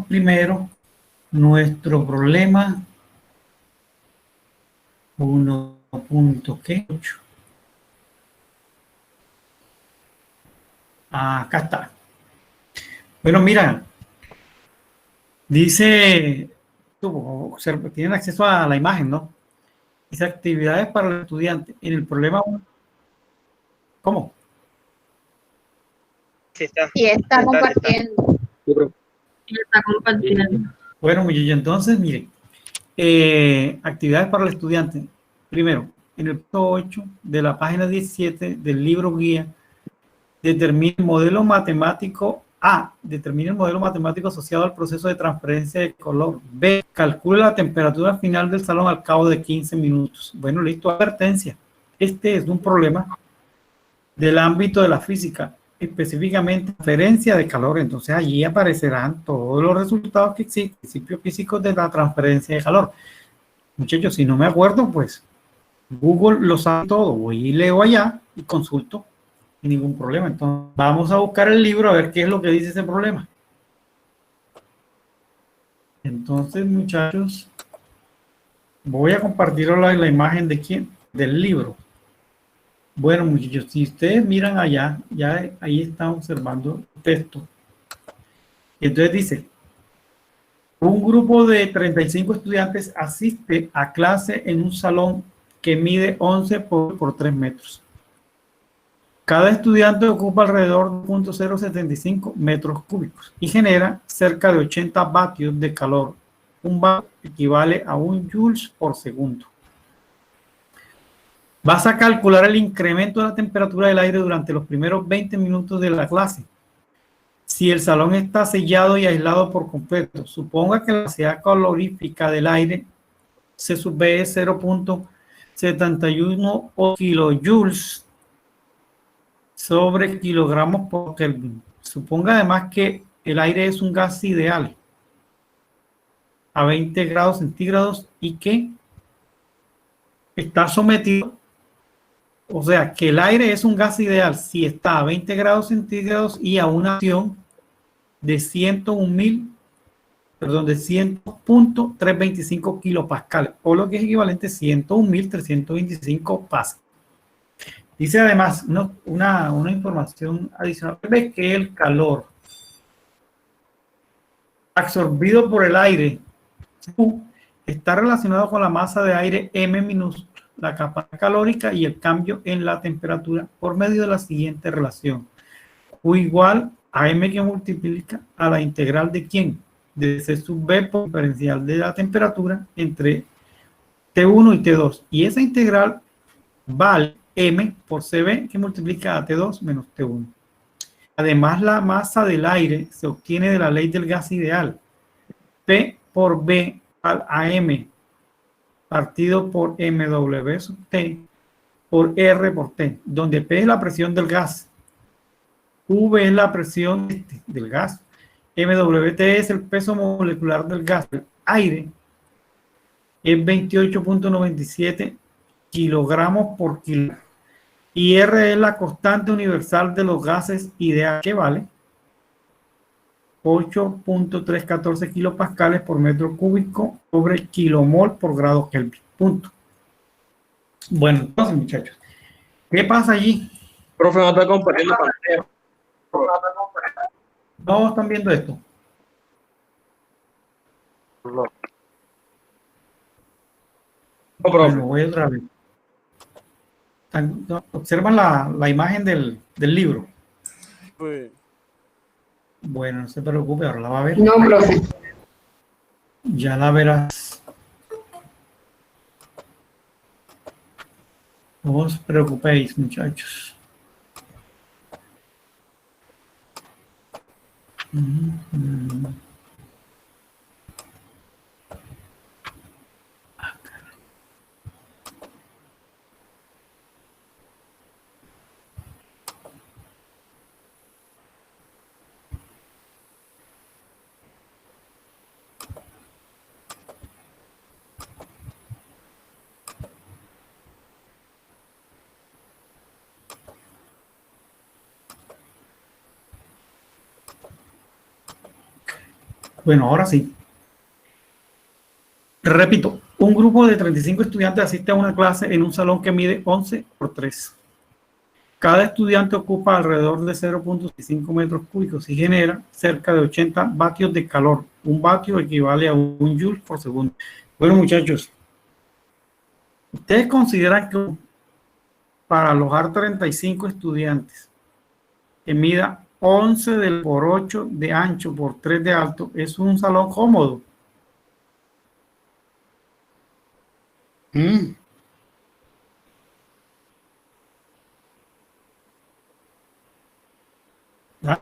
primero nuestro problema 1.8. Acá está. Bueno, mira, dice, tienen acceso a la imagen, ¿no? Dice actividades para el estudiante. En el problema 1, ¿cómo? Sí, está. Y está compartiendo. Y está compartiendo. Bueno, muchachos, entonces, miren, actividades para el estudiante. Primero, en el punto 8 de la página 17 del libro guía, determine el modelo matemático A. Determine el modelo matemático asociado al proceso de transferencia de color. B. Calcule la temperatura final del salón al cabo de 15 minutos. Bueno, listo, advertencia. Este es un problema del ámbito de la física, específicamente transferencia de calor. Entonces allí aparecerán todos los resultados que existen, principios físicos de la transferencia de calor. Muchachos, si no me acuerdo, pues Google lo sabe todo. Voy y leo allá y consulto. Sin ningún problema. Entonces vamos a buscar el libro a ver qué es lo que dice ese problema. Entonces, muchachos, voy a compartir la imagen de quién, del libro. Bueno, muchachos, si ustedes miran allá, ya ahí están observando el texto. Entonces dice, un grupo de 35 estudiantes asiste a clase en un salón que mide 11 por 3 metros. Cada estudiante ocupa alrededor de 0.075 metros cúbicos y genera cerca de 80 vatios de calor. Un vatio equivale a 1 joules por segundo. Vas a calcular el incremento de la temperatura del aire durante los primeros 20 minutos de la clase. Si el salón está sellado y aislado por completo, suponga que la capacidad calorífica del aire C sub B es 0.71 kilojoules sobre kilogramos por Kelvin. Suponga además que el aire es un gas ideal a 20 grados centígrados y que está sometido, o sea, que el aire es un gas ideal si está a 20 grados centígrados y a una acción de 100.325 kilopascales, o lo que es equivalente a 101.325 pascales. Dice además una información adicional, ve que el calor absorbido por el aire está relacionado con la masa de aire M minúscula, la capacidad calórica y el cambio en la temperatura por medio de la siguiente relación. Q igual a M que multiplica a la integral de ¿quién? De C sub B por diferencial de la temperatura entre T1 y T2. Y esa integral vale M por CB que multiplica a T2 menos T1. Además, la masa del aire se obtiene de la ley del gas ideal. P por B al AM partido por MW sub T por R por T, donde P es la presión del gas, V es la presión del gas, MWT es el peso molecular del gas. El aire es 28.97 kilogramos por kilo. Y R es la constante universal de los gases ideal, que vale 8.314 kilopascales por metro cúbico sobre kilomol por grado Kelvin. Punto. Bueno, entonces, muchachos, ¿qué pasa allí? Profe, no está compartiendo pantalla. ¿No están viendo esto? No, Bueno, voy otra vez. Observan la imagen del libro. Sí. Bueno, no se preocupe, ahora la va a ver. No, profe. Ya la verás. No os preocupéis, muchachos. Bueno, ahora sí. Repito, un grupo de 35 estudiantes asiste a una clase en un salón que mide 11 por 3. Cada estudiante ocupa alrededor de 0.65 metros cúbicos y genera cerca de 80 vatios de calor. Un vatio equivale a un joule por segundo. Bueno, muchachos, ¿ustedes consideran que para alojar 35 estudiantes que mida 11 por 8 de ancho por 3 de alto es un salón cómodo?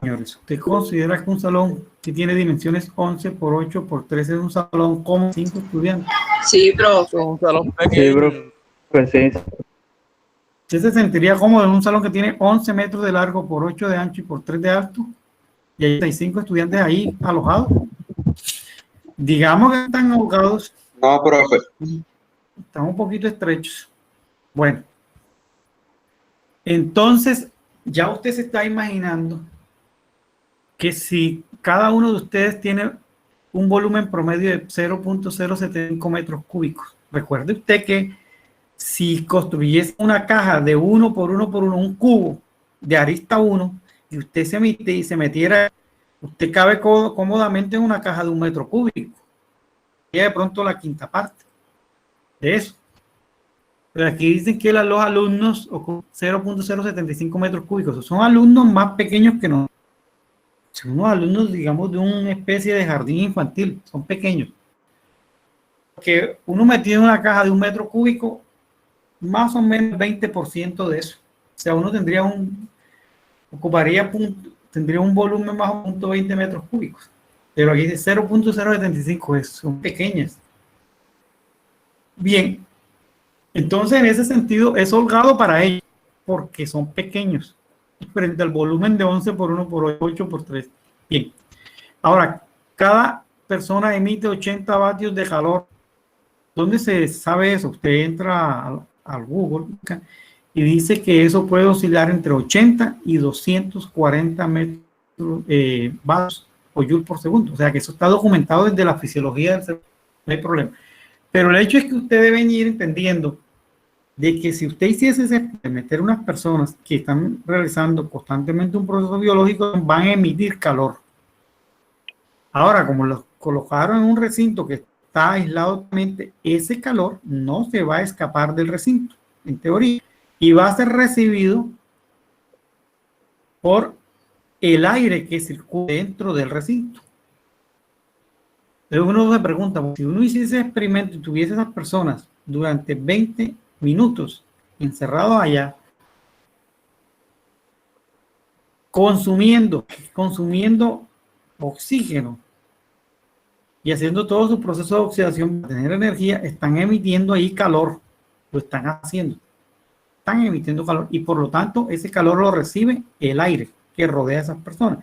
Señores, ¿usted considera que un salón que tiene dimensiones 11 por 8 por 3 es un salón con 5 estudiantes? Sí, profe. Un salón Sí, pequeño. bro. Pues sí. ¿Usted se sentiría cómodo en un salón que tiene 11 metros de largo por 8 de ancho y por 3 de alto? Y hay 35 estudiantes ahí alojados. Digamos que están alojados, No, profe. están un poquito estrechos. Bueno, entonces ya usted se está imaginando que si cada uno de ustedes tiene un volumen promedio de 0.075 metros cúbicos, recuerde usted que si construyese una caja de 1 por 1 por 1, un cubo de arista 1, y usted se metiera, usted cabe cómodamente en una caja de 1 metro cúbico. Y de pronto la quinta parte de eso. Pero aquí dicen que los alumnos ocupan 0.075 metros cúbicos. Son alumnos más pequeños que nosotros. Son unos alumnos, digamos, de una especie de jardín infantil. Son pequeños. Porque uno metido en una caja de 1 metro cúbico, más o menos 20% de eso. O sea, uno tendría tendría un volumen más o menos 20 metros cúbicos. Pero aquí dice 0.075, son pequeñas. Bien, entonces en ese sentido es holgado para ellos, porque son pequeños, frente al volumen de 11 por 1 por 8 por 3. Bien, ahora, cada persona emite 80 vatios de calor. ¿Dónde se sabe eso? Usted entra al Google y dice que eso puede oscilar entre 80 y 240 vatios o joule por segundo. O sea que eso está documentado desde la fisiología del cerebro. No hay problema. Pero el hecho es que usted deben ir entendiendo de que si usted hiciese de meter unas personas que están realizando constantemente un proceso biológico, van a emitir calor. Ahora, como los colocaron en un recinto que está aislado, ese calor no se va a escapar del recinto, en teoría, y va a ser recibido por el aire que circula dentro del recinto. Entonces uno se pregunta, si uno hiciese ese experimento y tuviese esas personas durante 20 minutos encerrados allá, consumiendo oxígeno y haciendo todo su proceso de oxidación para tener energía, están emitiendo ahí calor, lo están haciendo, están emitiendo calor y por lo tanto ese calor lo recibe el aire que rodea a esas personas.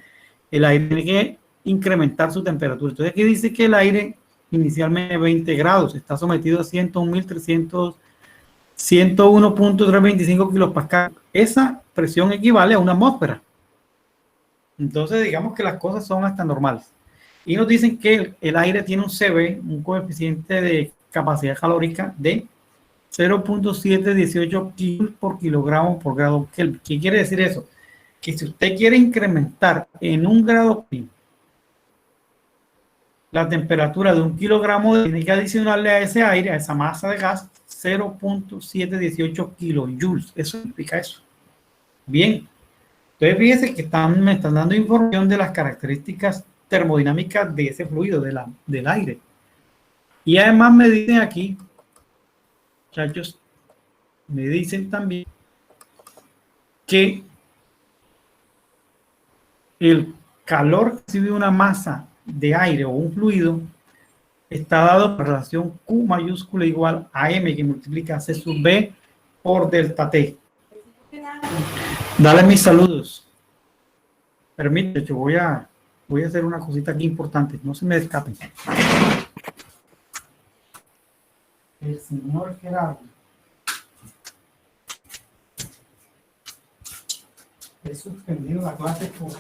El aire tiene que incrementar su temperatura. Entonces aquí dice que el aire inicialmente 20 grados, está sometido a 101.325 kilopascal. Esa presión equivale a una atmósfera. Entonces digamos que las cosas son hasta normales. Y nos dicen que el aire tiene un CV, un coeficiente de capacidad calórica de 0.718 kilos por kilogramo por grado Kelvin. ¿Qué quiere decir eso? Que si usted quiere incrementar en 1 grado Kelvin la temperatura de 1 kilogramo, tiene que adicionarle a ese aire, a esa masa de gas, 0.718 kilojoules. Eso implica eso. Bien. Entonces fíjense que me están dando información de las características termodinámicas de ese fluido, del aire. Y además me dicen aquí, muchachos, me dicen también que el calor que recibe una masa de aire o un fluido está dado por relación Q mayúscula igual a M, que multiplica C sub B por delta T. Dale mis saludos. Permíteme, yo voy a hacer una cosita aquí importante, no se me escapen. El señor Gerardo he suspendido la clase por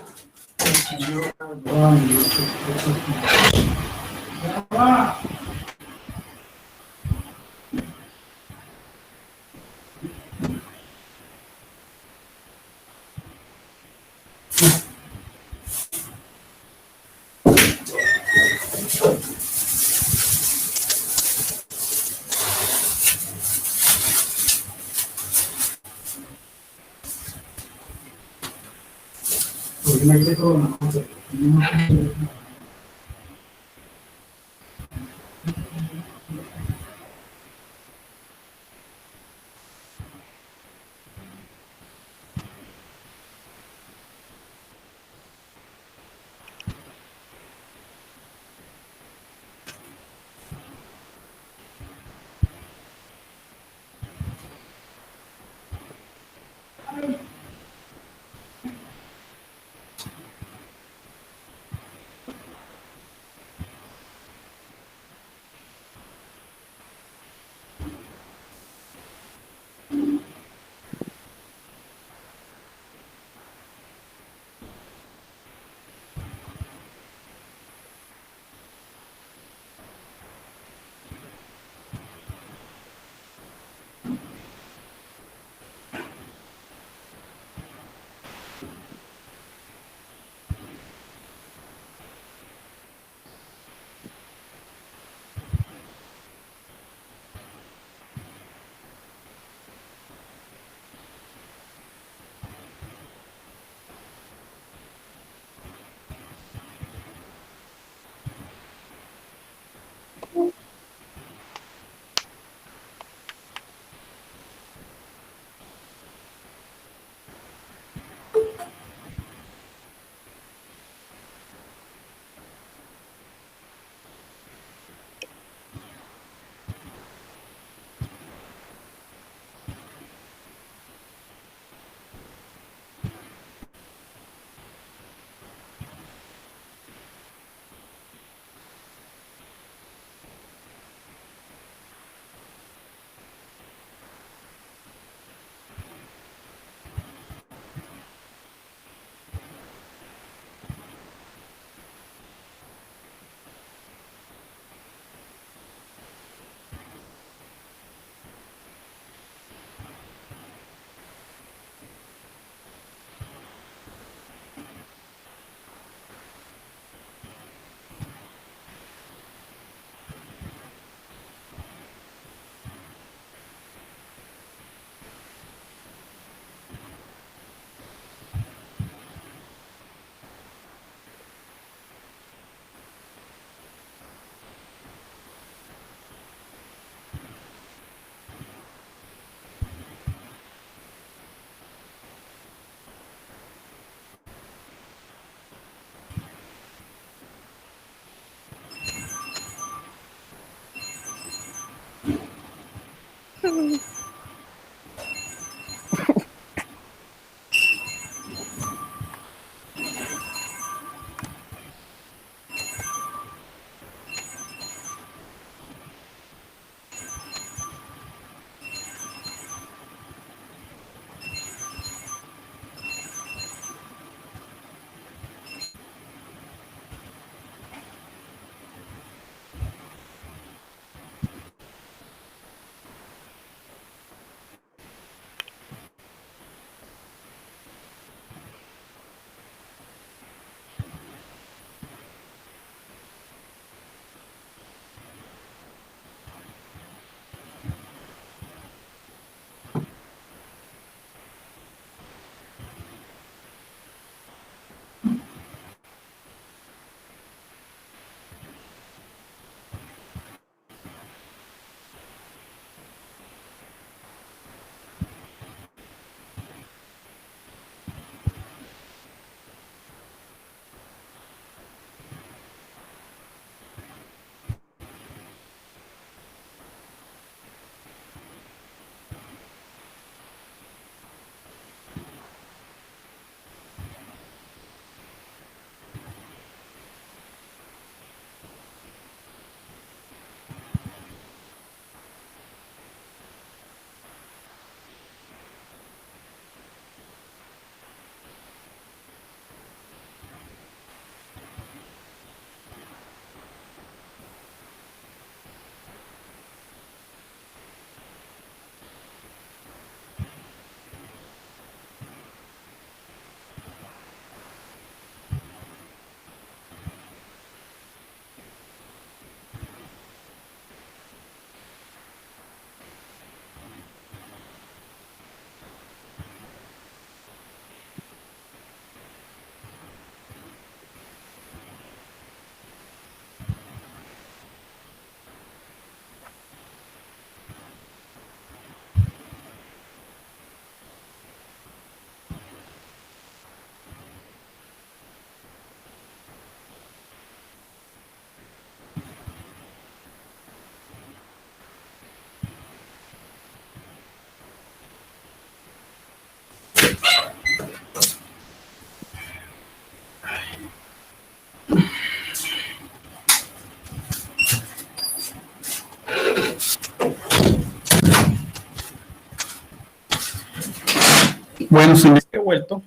Bueno, señores, he vuelto.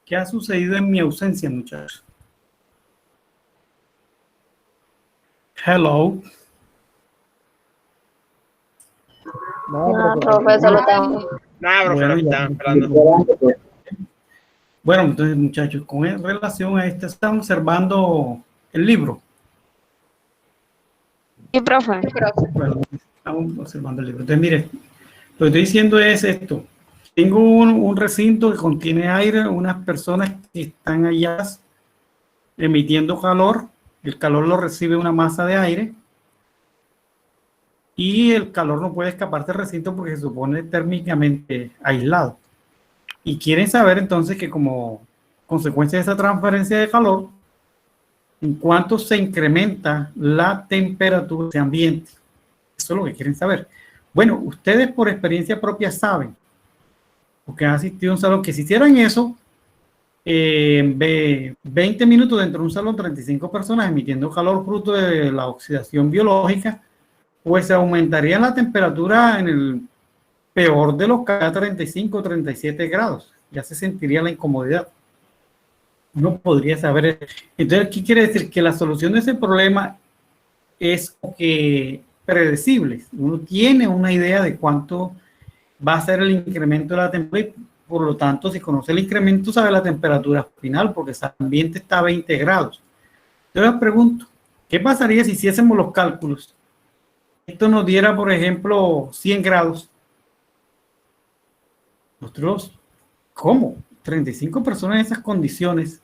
¿Qué ha sucedido en mi ausencia, muchachos? Hello. No, profesor, lo estamos. Nada, profe, Bueno, aquí ya. estaban esperando. Bueno, entonces, muchachos, con relación a esto, están observando el libro. Sí, profe. Bueno, estamos observando el libro. Entonces, mire, lo que estoy diciendo es esto. Tengo un recinto que contiene aire, unas personas que están allá emitiendo calor. El calor lo recibe una masa de aire. Y el calor no puede escapar del recinto porque se supone térmicamente aislado. Y quieren saber entonces que como consecuencia de esa transferencia de calor, en cuánto se incrementa la temperatura de ambiente. Eso es lo que quieren saber. Bueno, ustedes por experiencia propia saben, porque han asistido a un salón, que si hicieran eso, 20 minutos dentro de un salón, 35 personas emitiendo calor fruto de la oxidación biológica, pues se aumentaría la temperatura en el peor de los casos a 35 37 grados. Ya se sentiría la incomodidad. Uno podría saber. Entonces, ¿qué quiere decir? Que la solución de ese problema es que predecible. Uno tiene una idea de cuánto va a ser el incremento de la temperatura y por lo tanto, si conoce el incremento, sabe la temperatura final porque el ambiente está a 20 grados. Yo les pregunto, ¿qué pasaría si hiciésemos los cálculos? Esto nos diera, por ejemplo, 100 grados. Nosotros, ¿cómo? 35 personas en esas condiciones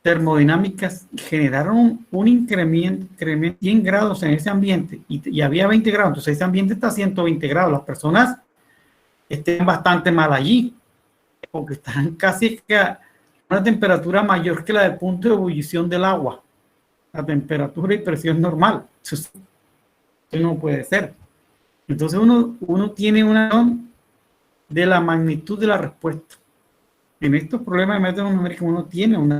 termodinámicas generaron un incremento de 100 grados en ese ambiente y había 20 grados, entonces ese ambiente está a 120 grados. Las personas están bastante mal allí porque están casi a una temperatura mayor que la del punto de ebullición del agua, la temperatura y presión normal. Eso no puede ser. Entonces uno tiene una de la magnitud de la respuesta. En estos problemas de método numérico uno tiene una,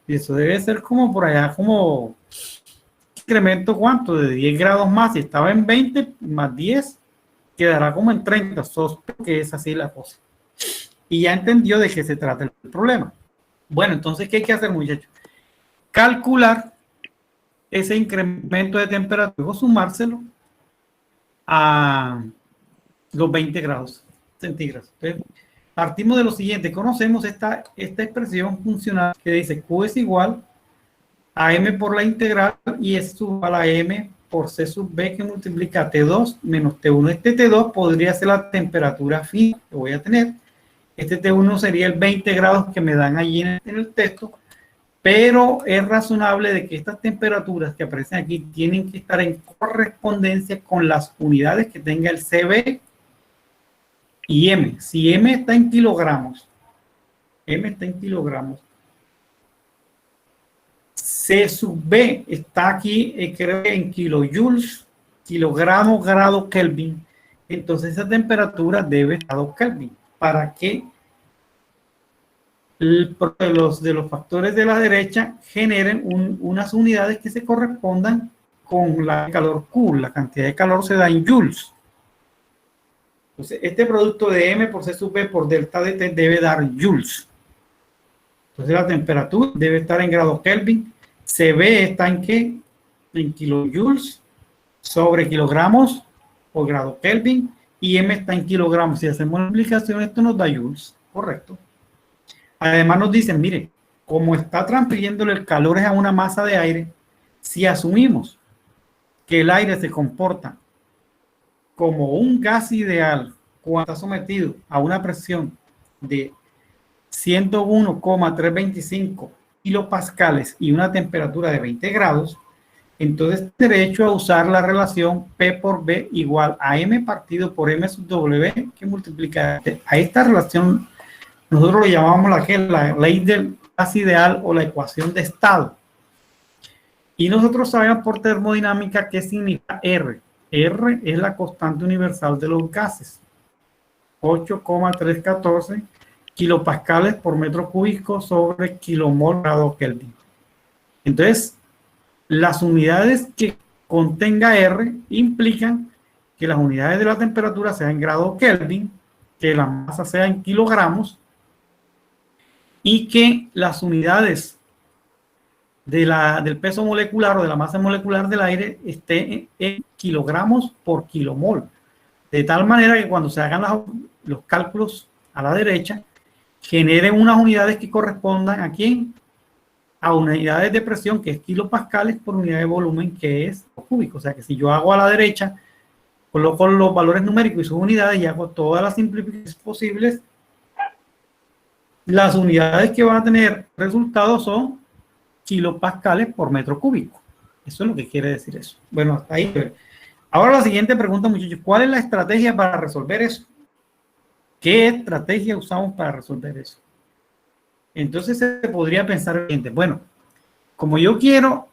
y eso debe ser como por allá, como incremento cuánto, de 10 grados más, si estaba en 20 más 10, quedará como en 30, sospecho que es así la cosa. Y ya entendió de qué se trata el problema. Bueno, entonces, ¿qué hay que hacer, muchachos? Calcular ese incremento de temperatura, luego sumárselo a los 20 grados centígrados. Entonces, partimos de lo siguiente. Conocemos esta expresión funcional que dice Q es igual a M por la integral y es igual a M por C sub B que multiplica T2 menos T1. Este T2 podría ser la temperatura final que voy a tener. Este T1 sería el 20 grados que me dan allí en el texto, pero es razonable de que estas temperaturas que aparecen aquí tienen que estar en correspondencia con las unidades que tenga el CB y M. Si M está en kilogramos, C sub B está aquí, creo que en kilojoules, kilogramos, grado Kelvin. Entonces esa temperatura debe estar a Kelvin para que de los factores de la derecha generen unas unidades que se correspondan con la calor Q. La cantidad de calor se da en joules. Entonces, este producto de M por C sub B por delta de T debe dar joules. Entonces, la temperatura debe estar en grados Kelvin. CB está en ¿qué? En kilojoules sobre kilogramos por grado Kelvin. Y M está en kilogramos. Si hacemos la multiplicación, esto nos da joules. Correcto. Además nos dicen, mire, como está transfiriéndole el calor a una masa de aire, si asumimos que el aire se comporta como un gas ideal cuando está sometido a una presión de 101,325 kilopascales y una temperatura de 20 grados, entonces derecho a usar la relación P por B igual a M partido por M sub W que multiplica a esta relación. Nosotros lo llamamos la ley del gas ideal o la ecuación de estado. Y nosotros sabemos por termodinámica qué significa R. R es la constante universal de los gases. 8,314 kilopascales por metro cúbico sobre kilomol grado Kelvin. Entonces, las unidades que contenga R implican que las unidades de la temperatura sean en grado Kelvin que la masa sea en kilogramos y que las unidades del peso molecular o de la masa molecular del aire esté en kilogramos por kilomol. De tal manera que cuando se hagan los cálculos a la derecha, generen unas unidades que correspondan ¿a quién? A unidades de presión, que es kilopascales, por unidad de volumen, que es cúbico. O sea que si yo hago a la derecha, coloco los valores numéricos y sus unidades y hago todas las simplificaciones posibles, las unidades que van a tener resultados son kilopascales por metro cúbico. Eso es lo que quiere decir eso. Bueno, hasta ahí. Ahora la siguiente pregunta, muchachos. ¿Cuál es la estrategia para resolver eso? ¿Qué estrategia usamos para resolver eso? Entonces se podría pensar lo siguiente. Bueno, como yo quiero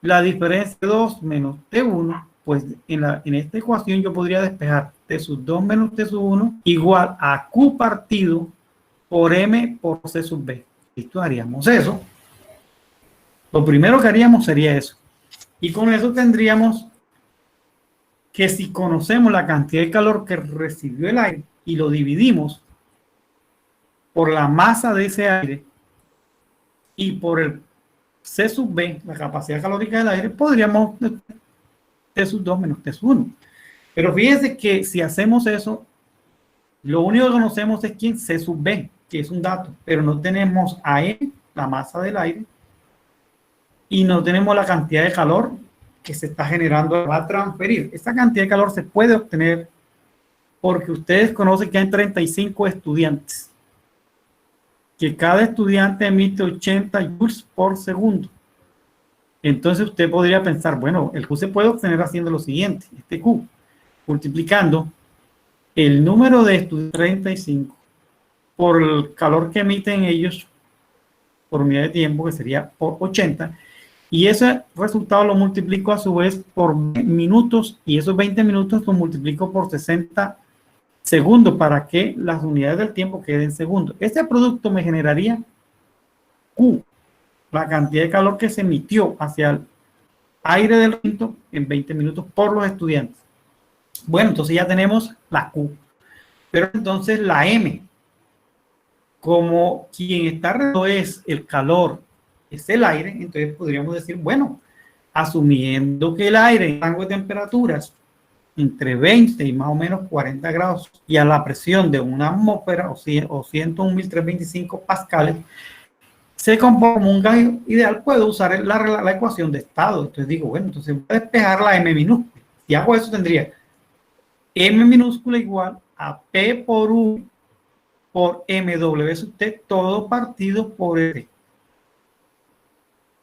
la diferencia de 2 menos T1, pues en esta ecuación yo podría despejar T sub 2 menos T sub 1 igual a Q partido por M por C sub B. Listo, haríamos eso. Lo primero que haríamos sería eso. Y con eso tendríamos que si conocemos la cantidad de calor que recibió el aire y lo dividimos por la masa de ese aire y por el C sub B, la capacidad calórica del aire, podríamos T sub 2 menos T sub 1. Pero fíjense que si hacemos eso, lo único que conocemos es quién, C sub B, que es un dato, pero no tenemos a E, la masa del aire, y no tenemos la cantidad de calor que se está generando, va a transferir. Esa cantidad de calor se puede obtener porque ustedes conocen que hay 35 estudiantes, que cada estudiante emite 80 joules por segundo. Entonces usted podría pensar, bueno, el Q se puede obtener haciendo lo siguiente, este Q, multiplicando el número de estudiantes 35 por el calor que emiten ellos por unidad de tiempo, que sería por 80, y ese resultado lo multiplico a su vez por minutos, y esos 20 minutos lo multiplico por 60 segundos para que las unidades del tiempo queden en segundos. Este producto me generaría Q, la cantidad de calor que se emitió hacia el aire del recinto en 20 minutos por los estudiantes. Bueno, entonces ya tenemos la Q. Pero entonces la M, como quien está alrededor es el calor, es el aire, entonces podríamos decir, bueno, asumiendo que el aire en rango de temperaturas entre 20 y más o menos 40 grados y a la presión de una atmósfera o 101.325 pascales, se comporta como un gas ideal, puedo usar la ecuación de estado. Entonces digo, bueno, entonces voy a despejar la M minúscula. Si hago eso tendría M minúscula igual a P por U por MW sub T, todo partido por R.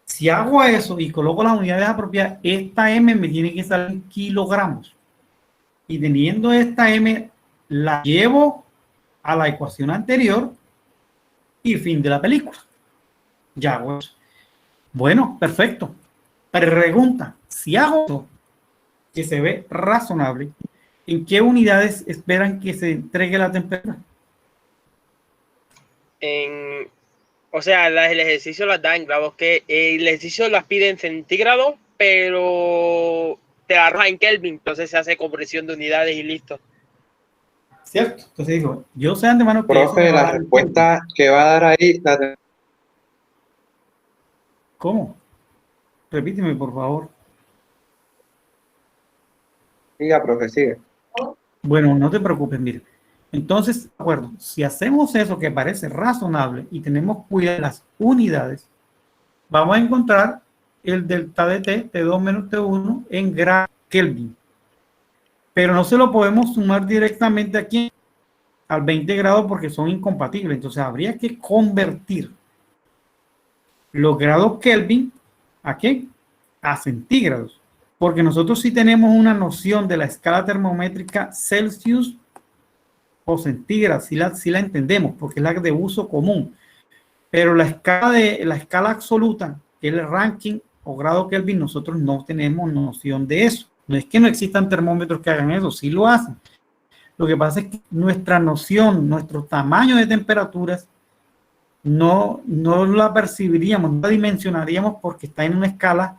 Si hago eso y coloco las unidades apropiadas, esta M me tiene que salir en kilogramos. Y teniendo esta M, la llevo a la ecuación anterior y fin de la película. Ya hago eso. Bueno, perfecto. Pregunta, si hago esto, que se ve razonable, ¿en qué unidades esperan que se entregue la temperatura? O sea, el ejercicio las da en grados, que el ejercicio las pide en centígrados, pero te arroja en Kelvin, entonces se hace conversión de unidades y listo. ¿Cierto? Entonces digo, yo sé de antemano que profe, la respuesta que va a dar ahí, ¿Cómo? Repíteme, por favor. siga, profe, sigue. Bueno, no te preocupes, mire. Entonces, de acuerdo, si hacemos eso que parece razonable y tenemos cuidado de las unidades, vamos a encontrar el delta de T, T2 menos T1 en grados Kelvin. Pero no se lo podemos sumar directamente aquí al 20 grados porque son incompatibles. Entonces habría que convertir los grados Kelvin ¿a qué? A centígrados. Porque nosotros sí tenemos una noción de la escala termométrica Celsius o centígrados, sí la entendemos porque es la de uso común. Pero la escala absoluta, que es el ranking o grado Kelvin, nosotros no tenemos noción de eso. No es que no existan termómetros que hagan eso, sí lo hacen. Lo que pasa es que nuestra noción, nuestro tamaño de temperaturas, no la percibiríamos, no la dimensionaríamos porque está en una escala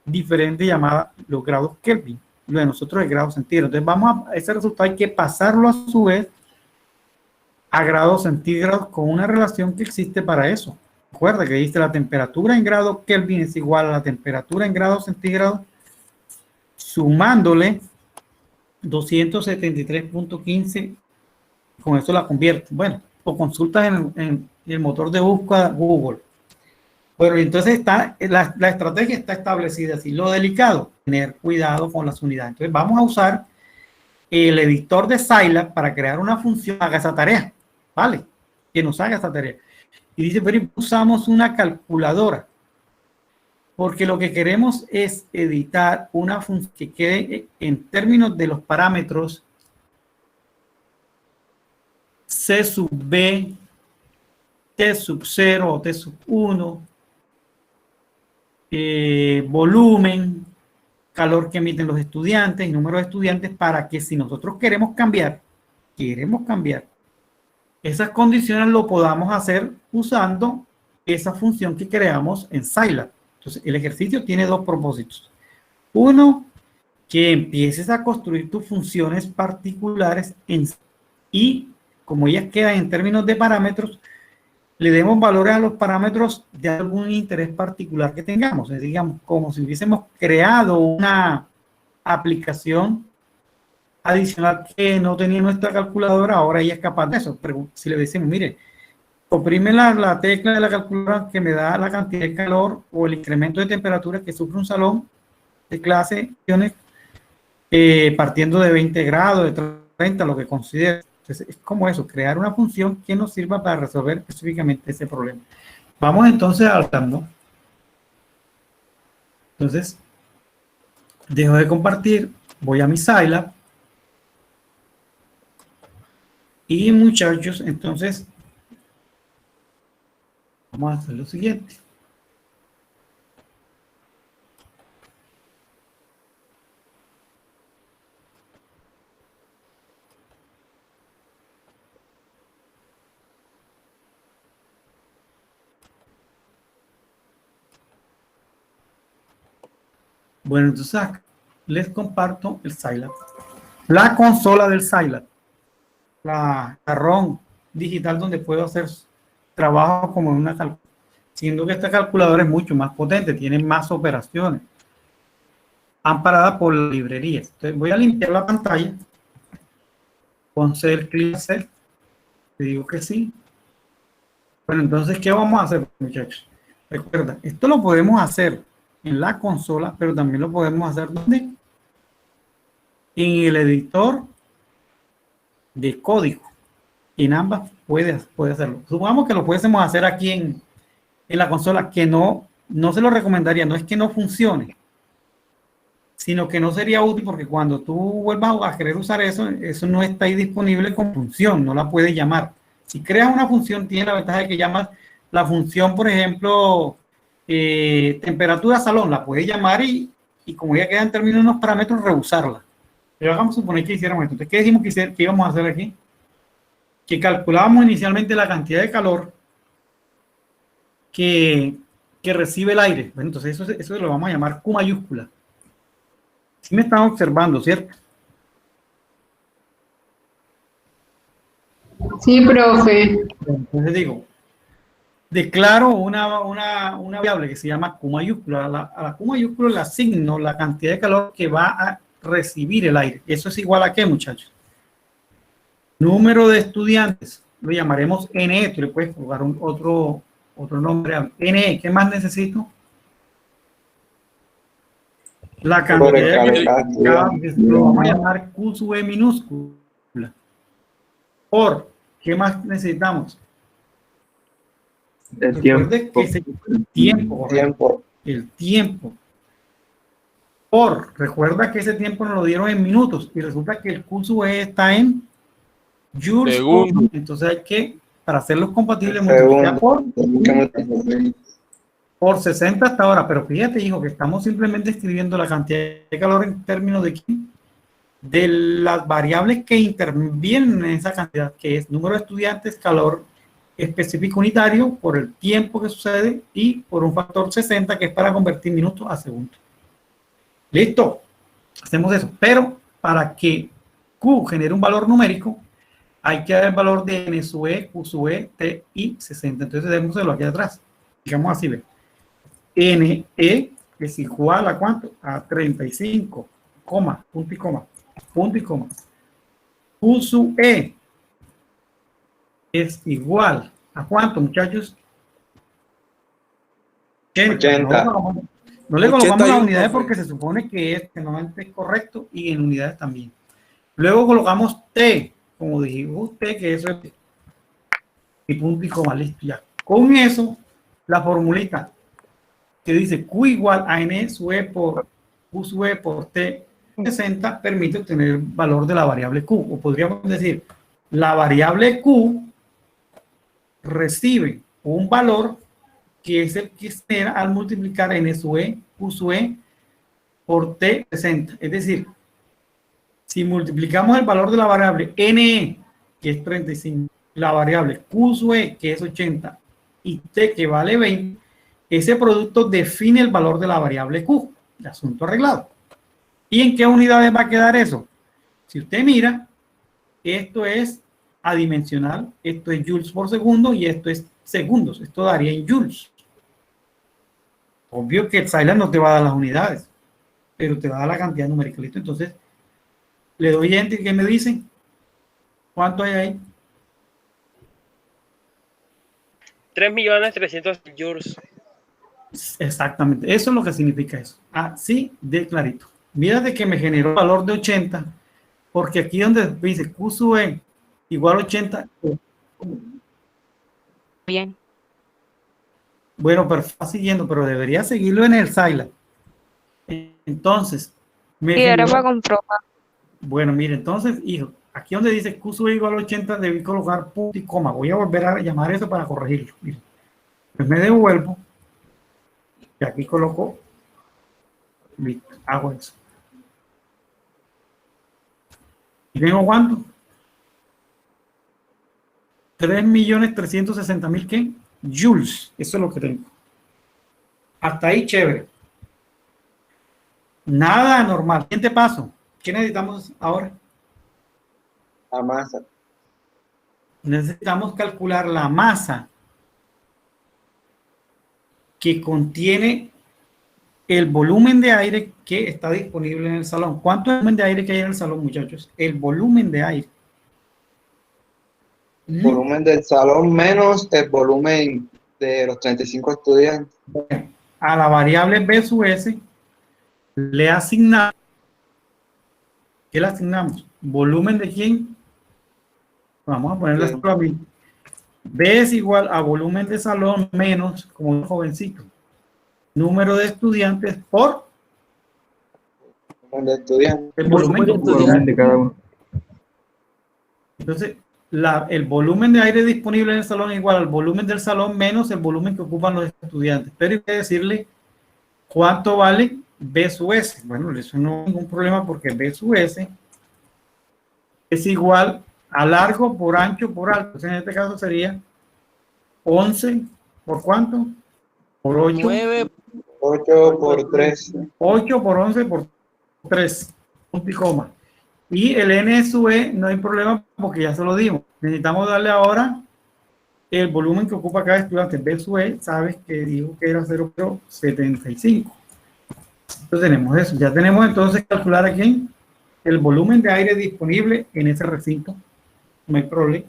diferente llamada los grados Kelvin. lo de nosotros es grado centígrado. Entonces ese resultado hay que pasarlo a su vez a grados centígrados con una relación que existe para eso. Recuerda que dice la temperatura en grados Kelvin es igual a la temperatura en grados centígrados sumándole 273.15, con eso la convierte. Bueno, o consultas en el motor de búsqueda Google. Bueno, entonces la estrategia está establecida así. Lo delicado, tener cuidado con las unidades. Entonces vamos a usar el editor de Scilab para crear una función que haga esa tarea, ¿vale? Que nos haga esa tarea. Y dice, pero usamos una calculadora, porque lo que queremos es editar una función que quede en términos de los parámetros C sub B, T sub 0 o T sub 1, volumen, calor que emiten los estudiantes y número de estudiantes, para que si nosotros queremos cambiar esas condiciones, lo podamos hacer usando esa función que creamos en Scilab. Entonces, el ejercicio tiene dos propósitos. Uno, que empieces a construir tus funciones particulares y como ellas quedan en términos de parámetros, le demos valores a los parámetros de algún interés particular que tengamos. Es, digamos, como si hubiésemos creado una aplicación adicional que no tenía nuestra calculadora, ahora ella es capaz de eso. Pero si le decimos, mire, oprime la tecla de la calculadora que me da la cantidad de calor o el incremento de temperatura que sufre un salón de clase, partiendo de 20 grados, de 30, lo que considere. Entonces, es como eso, crear una función que nos sirva para resolver específicamente ese problema. Vamos entonces adaptando. Entonces, dejo de compartir, voy a mi Scilab. Y muchachos, entonces, vamos a hacer lo siguiente. Bueno, entonces les comparto el Scilab. La consola del Scilab. La ROM digital donde puedo hacer trabajo como en una calculadora. Siendo que esta calculadora es mucho más potente, tiene más operaciones. Amparada por las librerías. Entonces voy a limpiar la pantalla. Conceder clic a hacer. Te digo que sí. Bueno, entonces, ¿qué vamos a hacer, muchachos? Recuerda, esto lo podemos hacer en la consola, pero también lo podemos hacer ¿dónde? En el editor de código. En ambas puede hacerlo. Supongamos que lo pudiésemos hacer aquí en la consola, que no se lo recomendaría. No es que no funcione, sino que no sería útil, porque cuando tú vuelvas a querer usar eso no está ahí disponible como función, no la puedes llamar. Si creas una función, tiene la ventaja de que llamas la función, por ejemplo, temperatura salón, la puedes llamar y como ya queda en términos de unos parámetros, reusarla. Pero vamos a suponer que hiciéramos esto. Entonces, ¿qué decimos que íbamos a hacer aquí? Que calculábamos inicialmente la cantidad de calor que recibe el aire. Bueno, entonces eso lo vamos a llamar Q mayúscula. Sí me están observando, ¿cierto? Sí, profe. Entonces digo, declaro una variable que se llama Q mayúscula. A la Q mayúscula le asigno la cantidad de calor que va a recibir el aire. ¿Eso es igual a qué, muchachos? Número de estudiantes. Lo llamaremos NE. Tú le puedes colocar otro nombre. NE. ¿Qué más necesito? La cantidad de lo vamos a llamar Q sub E minúscula. Por, ¿qué más necesitamos? El tiempo. El tiempo. Por, recuerda que ese tiempo nos lo dieron en minutos y resulta que el Q sub E está en joules. Entonces hay que, para hacerlos compatibles, multiplicar por 60 hasta ahora. Pero fíjate, hijo, que estamos simplemente escribiendo la cantidad de calor en términos de ¿quién? De las variables que intervienen en esa cantidad, que es número de estudiantes, calor específico unitario, por el tiempo que sucede y por un factor 60, que es para convertir minutos a segundos. ¿Listo? Hacemos eso, pero para que Q genere un valor numérico, hay que dar el valor de N sub E, Q sub E, T y 60. Entonces, démoselo aquí atrás. Digamos así, ve. NE es igual a ¿cuánto? A 35, coma, punto y coma, punto y coma. Q sub E es igual a ¿cuánto, muchachos? 80. No le colocamos las 81, unidades profe. porque se supone que es correcto y en unidades también. Luego colocamos T, como dijo usted, que eso es y punto y coma, listo ya. Con eso, la formulita que dice Q igual a N sub E por Q sub E por T 60 permite obtener el valor de la variable Q. O podríamos decir, la variable Q recibe un valor que es el que se genera al multiplicar N sub E, Q sub E por T 60. Es decir, si multiplicamos el valor de la variable NE, que es 35, la variable Q sub E, que es 80, y T, que vale 20, ese producto define el valor de la variable Q. El asunto arreglado. ¿Y en qué unidades va a quedar eso? Si usted mira, esto es adimensional, esto es joules por segundo y esto es segundos. Esto daría en joules. Obvio que el Scilab no te va a dar las unidades, pero te va a dar la cantidad numérica. ¿Listo? Entonces, le doy enter. ¿Qué me dicen? ¿Cuánto hay ahí? 3.300.000 joules. Exactamente. Eso es lo que significa eso. Así de clarito. Mírate que me generó valor de 80, porque aquí donde dice Q sub E igual a 80. Bien. Bueno, pero está siguiendo, pero debería seguirlo en el Scilab. Entonces, me Sí, era generó- para comprobar. Bueno, mire, entonces, hijo, aquí donde dice Q sub E igual a 80, debí colocar punto y coma. Voy a volver a llamar eso para corregirlo. Mire. Pues me devuelvo y aquí coloco, listo, hago eso. ¿Y tengo cuánto? 3.360.000 ¿qué? Joules. Eso es lo que tengo. Hasta ahí, chévere. Nada normal. Siguiente paso. ¿Qué necesitamos ahora? La masa. Necesitamos calcular la masa que contiene el volumen de aire que está disponible en el salón. ¿Cuánto es el volumen de aire que hay en el salón, muchachos? El volumen de aire. Volumen del salón menos el volumen de los 35 estudiantes. A la variable B sub S le asignamos, ¿qué le asignamos? ¿Volumen de quién? Vamos a ponerle Sí. a mí. B es igual a volumen de salón menos, como un jovencito, número de estudiantes por Volumen de estudiantes. el volumen de Volumen de cada uno. Entonces, el volumen de aire disponible en el salón es igual al volumen del salón menos el volumen que ocupan los estudiantes. Pero hay que decirle cuánto vale B sub S. Bueno, eso no es ningún problema porque B sub S es igual a largo por ancho por alto. Entonces, en este caso sería 11 por ¿cuánto? Por 8. 9 8 por 3. 8 por 11 por 3. Punto y coma. Y el N sub E no hay problema porque ya se lo dimos. Necesitamos darle ahora el volumen que ocupa cada estudiante. B sub E, sabes que dijo que era 0,75. Entonces tenemos eso. Ya tenemos entonces calcular aquí el volumen de aire disponible en ese recinto. No hay problema.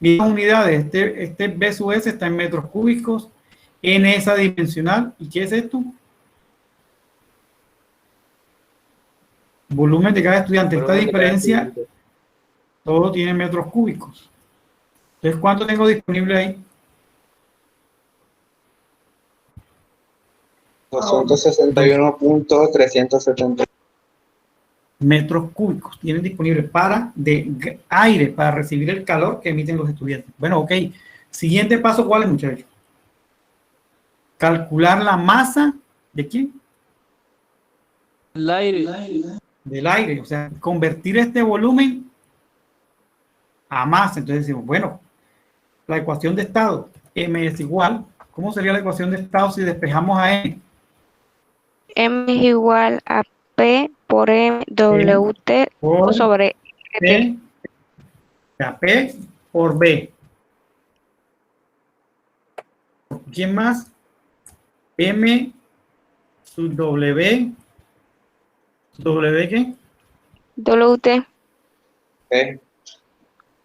Mismas unidades. Este B sub S está en metros cúbicos en esa dimensional. ¿Y qué es esto? Volumen de cada estudiante. Esta diferencia, todo tiene metros cúbicos. Entonces, ¿cuánto tengo disponible ahí? 261.370. Metros cúbicos tienen disponible de aire para recibir el calor que emiten los estudiantes. Bueno, ok. Siguiente paso, ¿cuál es, muchachos? Calcular la masa ¿de quién? el aire. Del aire. O sea, convertir este volumen a masa. Entonces decimos, bueno, la ecuación de estado, M es igual. ¿Cómo sería la ecuación de estado si despejamos a N? M es igual a P por MWT por sobre RT. P, o sea, P por B. ¿Quién más? M sub W. ¿W qué? WT.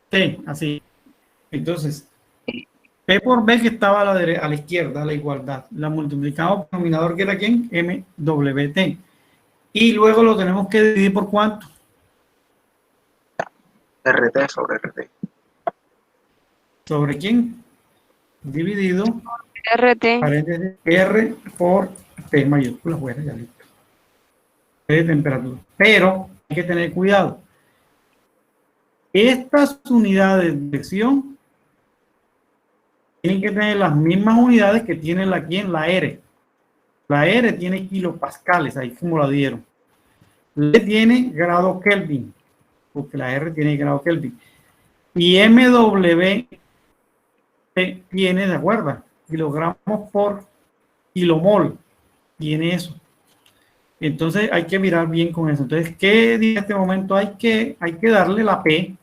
T, así. Entonces, P por B que estaba a la izquierda, a la igualdad. La multiplicamos por denominador que era ¿quién? MWT. Y luego lo tenemos que dividir por ¿cuánto? RT sobre RT. ¿Sobre quién? Dividido, RT. paréntesis, R por P mayúscula, fuera, ya listo. P de temperatura. Pero hay que tener cuidado. Estas unidades de presión tienen que tener las mismas unidades que tiene la R. La R tiene kilopascales, ahí como la dieron. L tiene grado Kelvin, porque la R tiene grado Kelvin. Y MW tiene, ¿de acuerdo? Kilogramos por kilomol. Tiene eso. Entonces hay que mirar bien con eso. Entonces, ¿qué en este momento hay que darle la P?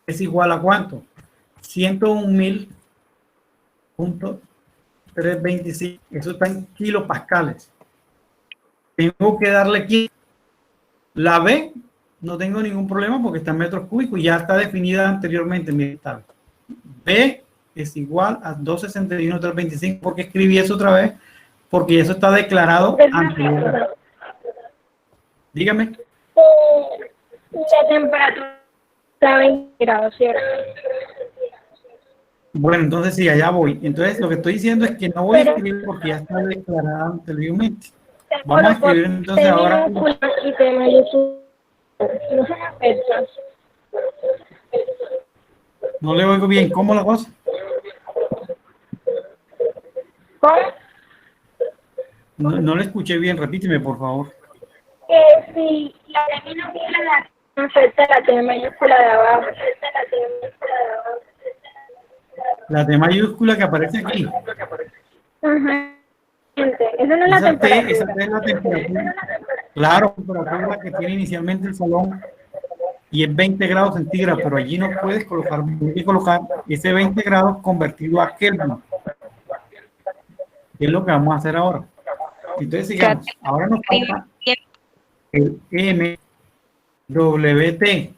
Es igual a ¿cuánto? 101.325. Eso está en kilopascales. Tengo que darle aquí la B. No tengo ningún problema porque está en metros cúbicos y ya está definida anteriormente en mi tabla. B es igual a 261.325. ¿Por qué escribí eso otra vez? Porque eso está declarado anteriormente. Dígame. La temperatura está 20 grados, ¿cierto? Bueno, entonces sí, allá voy. Entonces lo que estoy diciendo es que no voy a escribir porque ya está declarado anteriormente. Vamos a escribir entonces ahora. Y T mayúscula. No son afectas. No le oigo bien. ¿Cómo la cosa? ¿Cómo? No le escuché bien. Repíteme, por favor. Si la T minúscula afecta la T mayúscula de abajo. La T mayúscula que aparece aquí. Ajá. Esa no es la Esa temperatura. T es la temperatura. Claro, la temperatura que tiene inicialmente el salón y es 20 grados centígrados, pero allí no puedes colocar, tienes que colocar ese 20 grados convertido a Kelvin. Es lo que vamos a hacer ahora. Entonces, sigamos. Ahora nos falta el MWT.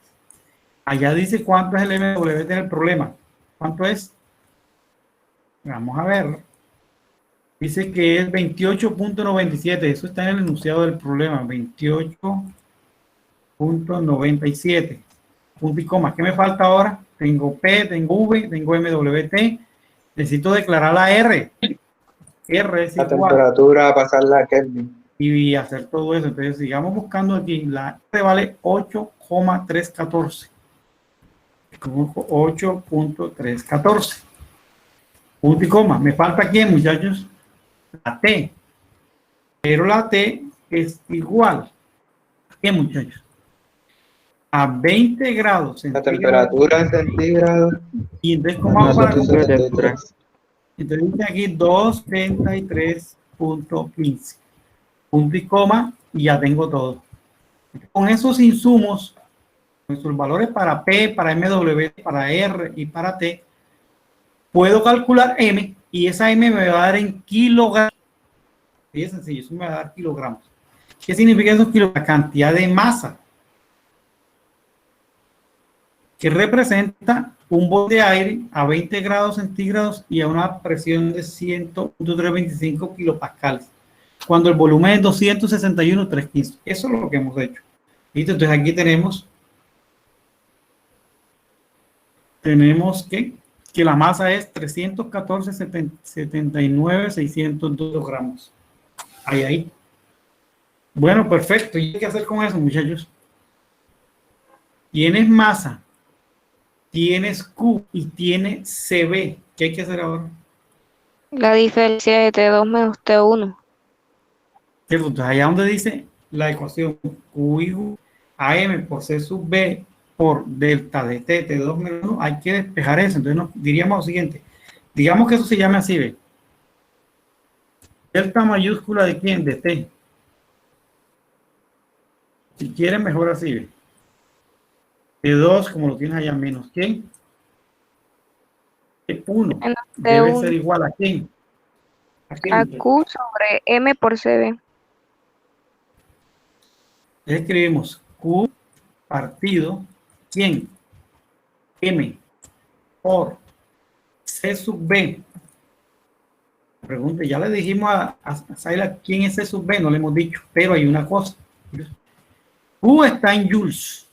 Allá dice cuánto es el MWT en el problema. ¿Cuánto es? Vamos a ver. Dice que es 28.97. Eso está en el enunciado del problema. 28.97. Punto y coma. ¿Qué me falta ahora? Tengo P, tengo V, tengo MWT. Necesito declarar la R. R es La igual. temperatura, pasarla a Kelvin. Y hacer todo eso. Entonces, sigamos buscando aquí. La R vale 8,314. 8.314. Punto y coma. Me falta quién, muchachos? La T. Pero la T es igual. ¿A qué, muchachos? A 20 grados La centígrados. temperatura en centígrados. Y entonces, ¿cómo hago para comparar? 273. Entonces dice aquí 233.15. Punto y coma, y ya tengo todo. Con esos insumos, nuestros valores para P, para MW, para R y para T, puedo calcular M, y esa M me va a dar en kilogramos. Y es sencillo, eso me va a dar kilogramos. ¿Qué significa eso? La cantidad de masa que representa un bol de aire a 20 grados centígrados y a una presión de 100.325 kilopascales, cuando el volumen es 261.315. Eso es lo que hemos hecho. ¿Listo? Entonces aquí tenemos que la masa es 314.79.602 gramos. Ahí. Bueno, perfecto. ¿Y qué hay que hacer con eso, muchachos? Tienes masa, tienes Q y tienes CB. ¿Qué hay que hacer ahora? La diferencia de T2 menos T1. ¿Cierto? Entonces, allá donde dice la ecuación Q igual a M por C sub B por delta de T, T2 menos 1, hay que despejar eso. Entonces diríamos lo siguiente. Digamos que eso se llame así, ¿ve? Delta mayúscula de quién? De T. Si quieres, mejor así. ¿Ve? T2, como lo tienes allá, menos ¿quién? T1 Menos debe T1. ser igual a ¿quién? ¿A quién? A Q sobre M por CB. Entonces escribimos Q partido ¿quién? M por C sub B. Pregunta, ya le dijimos a Zayla quién es C sub B, no le hemos dicho, pero hay una cosa. Q está en joules.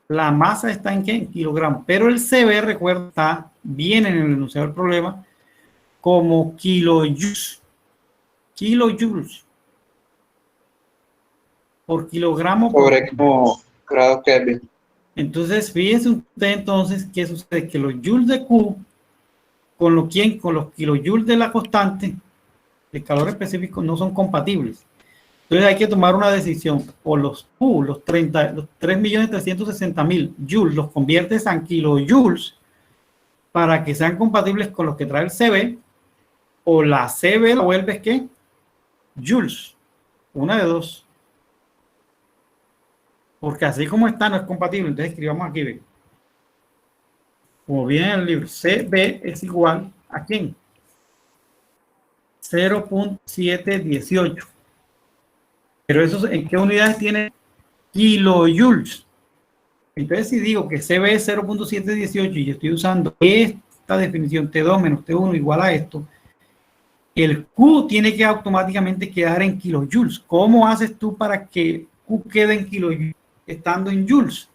La masa está en ¿qué? En kilogramos. Pero el CB, recuerda, está, viene en el enunciado del problema como kilojoules. Kilojoules. Por kilogramo. Sobre como grados Kelvin. Entonces, fíjense usted entonces qué sucede, que los joules de Q con los kilojoules de la constante de calor específico no son compatibles. Entonces hay que tomar una decisión. O los Q, los 3.360.000 joules, los conviertes en kilojoules para que sean compatibles con los que trae el CB, o la CB la vuelves ¿qué? Joules. Una de dos. Porque así como está no es compatible. Entonces escribamos aquí, ¿ve? Como viene en el libro, CB es igual a ¿quién? 0.718. Pero eso, ¿en qué unidades tiene? Kilojoules. Entonces, si digo que CB es 0.718 y estoy usando esta definición T2 menos T1 igual a esto, el Q tiene que automáticamente quedar en kilojoules. ¿Cómo haces tú para que Q quede en kilojoules estando en joules?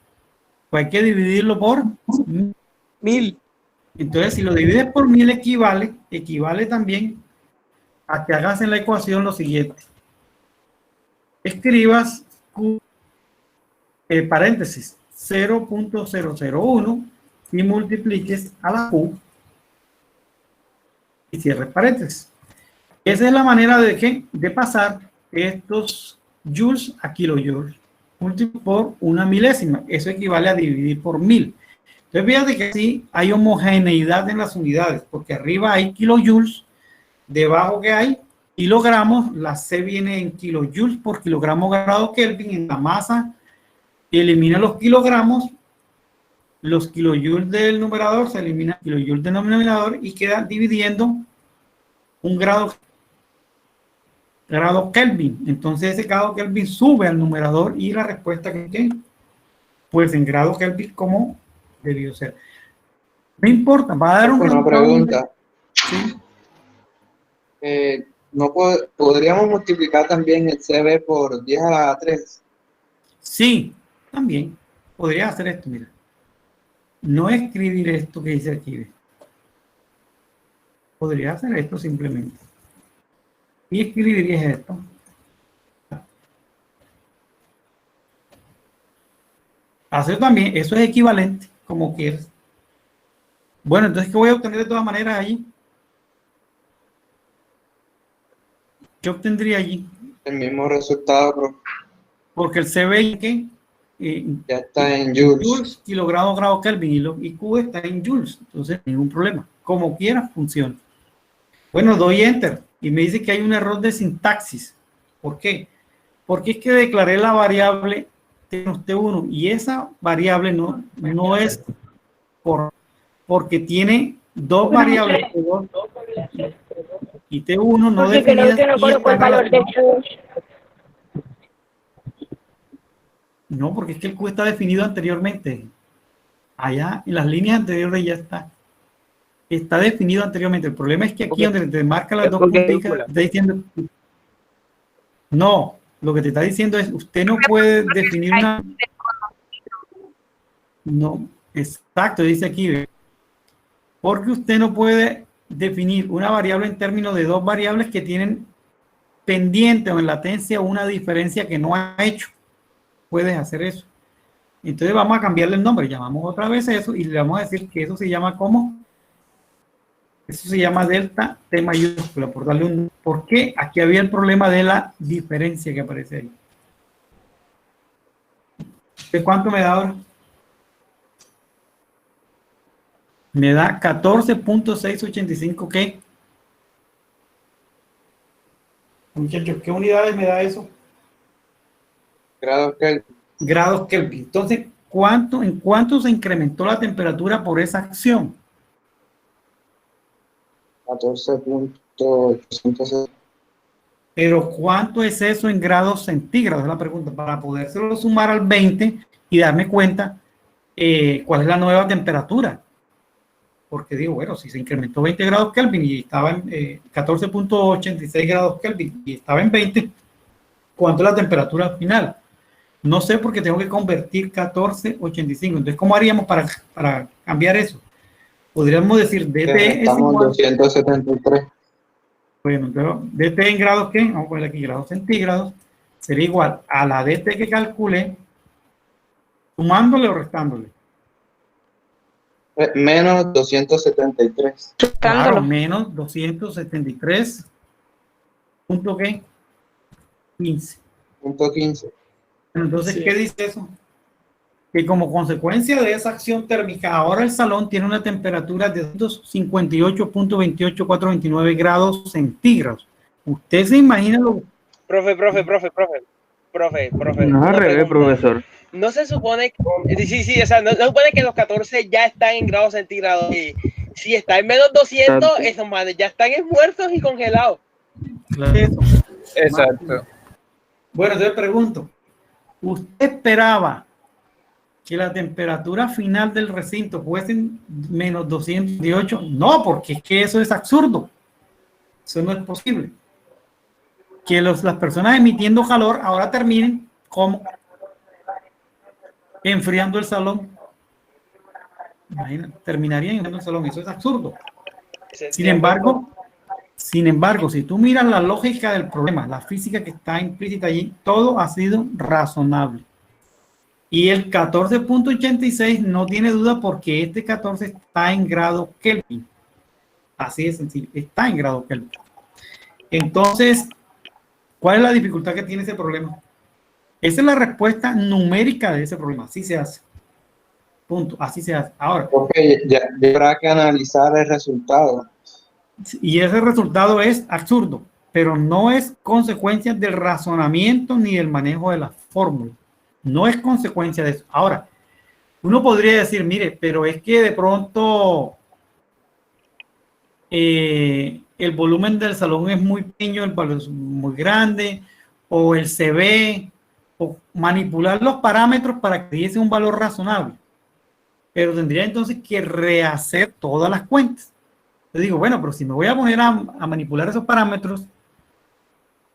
Pues hay que dividirlo por 1000. Entonces, si lo divides por 1000 equivale también a que hagas en la ecuación lo siguiente. Escribas Q, paréntesis, 0.001 y multipliques a la Q y cierres paréntesis. Esa es la manera de, ¿qué? De pasar estos joules a kilojoules múltiplo por una milésima. Eso equivale a dividir por 1000. Entonces fíjate que así hay homogeneidad en las unidades, porque arriba hay kilojoules, debajo que hay kilogramos, la C viene en kilojoules por kilogramo grado Kelvin en la masa, elimina los kilogramos, los kilojoules del numerador se elimina kilojoules del denominador y queda dividiendo un grado Kelvin. Entonces ese grado Kelvin sube al numerador y la respuesta que pues en grado Kelvin como debió ser. No importa, va a dar Una pregunta. Sí. ¿No podríamos multiplicar también el CB por 10 a la 3? Sí, también podría hacer esto, mira. No escribir esto que dice aquí. Podría hacer esto simplemente. Y escribiría esto. Hacer también, eso es equivalente, como quieras. Bueno, entonces, ¿qué voy a obtener de todas maneras allí? ¿Qué obtendría allí? El mismo resultado, pero Porque el CB que ya está en joules. joules, kilogramos, grado Kelvin, y Q está en joules. Entonces, ningún problema. Como quieras, funciona. Bueno, doy enter y me dice que hay un error de sintaxis. ¿Por qué? Porque es que declaré la variable T1 y esa variable no es porque tiene dos variables y T1 no Porque creo definidas. que no coloco el valor de Q. No, porque es que el Q está definido anteriormente. Allá en las líneas anteriores ya está. Está definido anteriormente. El problema es que aquí donde te marca las dos punticas, te está diciendo. No, lo que te está diciendo es, usted no puede definir una. No, exacto, dice aquí. Porque usted no puede definir una variable en términos de dos variables que tienen pendiente o en latencia una diferencia que no ha hecho. Puedes hacer eso. Entonces vamos a cambiarle el nombre. Llamamos otra vez eso y le vamos a decir que eso se llama ¿cómo? Eso se llama delta T mayúscula, por darle un... ¿Por qué? Aquí había el problema de la diferencia que aparece ahí. ¿De cuánto me da ahora? Me da 14.685, ¿qué? Muchachos, ¿qué unidades me da eso? Grados Kelvin. Grados Kelvin. Entonces, ¿en cuánto se incrementó la temperatura por esa acción? 14.860. Pero ¿cuánto es eso en grados centígrados? Es la pregunta, para podérselo sumar al 20 y darme cuenta cuál es la nueva temperatura. Porque digo, bueno, si se incrementó 20 grados Kelvin y estaba en 14.86 grados Kelvin y estaba en 20, ¿cuánto es la temperatura final? No sé porque tengo que convertir 14.85. Entonces, ¿cómo haríamos para cambiar eso? Podríamos decir DT es Estamos igual. 273. Bueno, entonces, DT en grados, ¿qué? Vamos a poner aquí grados centígrados. Sería igual a la DT que calculé, sumándole o restándole. Menos 273. Claro, Dándolo. menos 273. ¿Punto qué? 15. Punto 15. Entonces, Sí. ¿qué dice eso? Que como consecuencia de esa acción térmica, ahora el salón tiene una temperatura de 258.28429 grados centígrados. Usted se imagina lo... Profe. No, al una revés, pregunta. profesor. No se supone que, sí, o sea, no se supone que los 14 ya están en grados centígrados. Y si está en menos 200, Exacto. esos manes ya están muertos y congelados. Eso. Exacto. Bueno, entonces pregunto, ¿usted esperaba que la temperatura final del recinto fuese menos 218? No, porque es que eso es absurdo. Eso no es posible. Que las personas emitiendo calor ahora terminen como enfriando el salón. Terminarían enfriando el salón. Eso es absurdo. Sin embargo, si tú miras la lógica del problema, la física que está implícita allí, todo ha sido razonable. Y el 14.86 no tiene duda porque este 14 está en grado Kelvin. Así de sencillo, está en grado Kelvin. Entonces, ¿cuál es la dificultad que tiene ese problema? Esa es la respuesta numérica de ese problema. Así se hace. Punto. Así se hace. Ahora, Porque ya habrá que analizar el resultado. y ese resultado es absurdo, pero no es consecuencia del razonamiento ni del manejo de la fórmula. No es consecuencia de eso. Ahora, uno podría decir, mire, pero es que de pronto el volumen del salón es muy pequeño, el valor es muy grande, o el CB, o manipular los parámetros para que diese un valor razonable. Pero tendría entonces que rehacer todas las cuentas. Yo digo, bueno, pero si me voy a poner a manipular esos parámetros,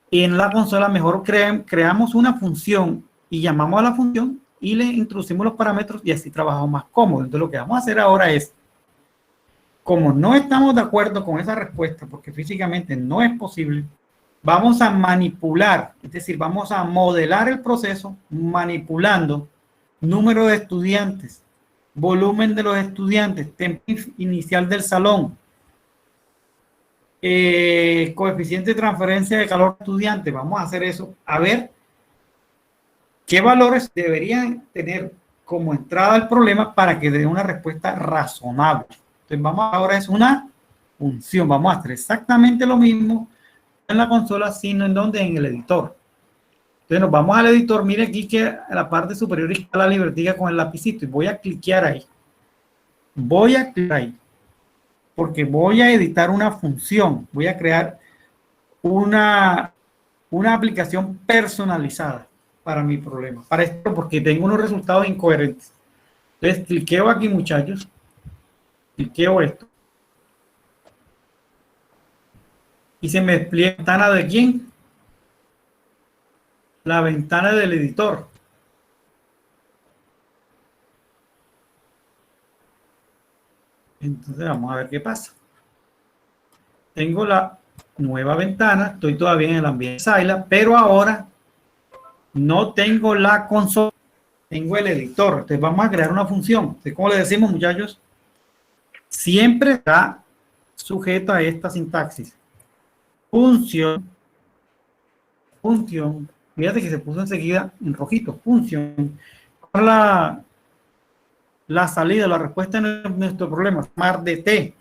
en la consola mejor creamos una función y llamamos a la función y le introducimos los parámetros y así trabajamos más cómodo. Entonces lo que vamos a hacer ahora es, como no estamos de acuerdo con esa respuesta, porque físicamente no es posible, vamos a manipular, es decir, vamos a modelar el proceso manipulando número de estudiantes, volumen de los estudiantes, tiempo inicial del salón, coeficiente de transferencia de calor estudiante. Vamos a hacer eso, a ver qué valores deberían tener como entrada al problema para que dé una respuesta razonable. Entonces vamos ahora, es una función, vamos a hacer exactamente lo mismo en la consola, sino en donde, en el editor. Entonces nos vamos al editor, mire aquí que en la parte superior está la libretica con el lapicito y voy a cliquear ahí. Voy a clicar ahí, porque voy a editar una función, voy a crear una aplicación personalizada para mi problema, para esto, porque tengo unos resultados incoherentes. Entonces cliqueo aquí, muchachos, cliqueo esto y se me despliega la ventana de quién, la ventana del editor. Entonces vamos a ver qué pasa. Tengo la nueva ventana, estoy todavía en el ambiente Scilab, pero ahora no tengo la consola, tengo el editor. Entonces vamos a crear una función. Entonces, como le decimos, muchachos, siempre está sujeto a esta sintaxis. Función, fíjate que se puso enseguida en rojito, función. La salida, la respuesta en nuestro problema, llamar DT,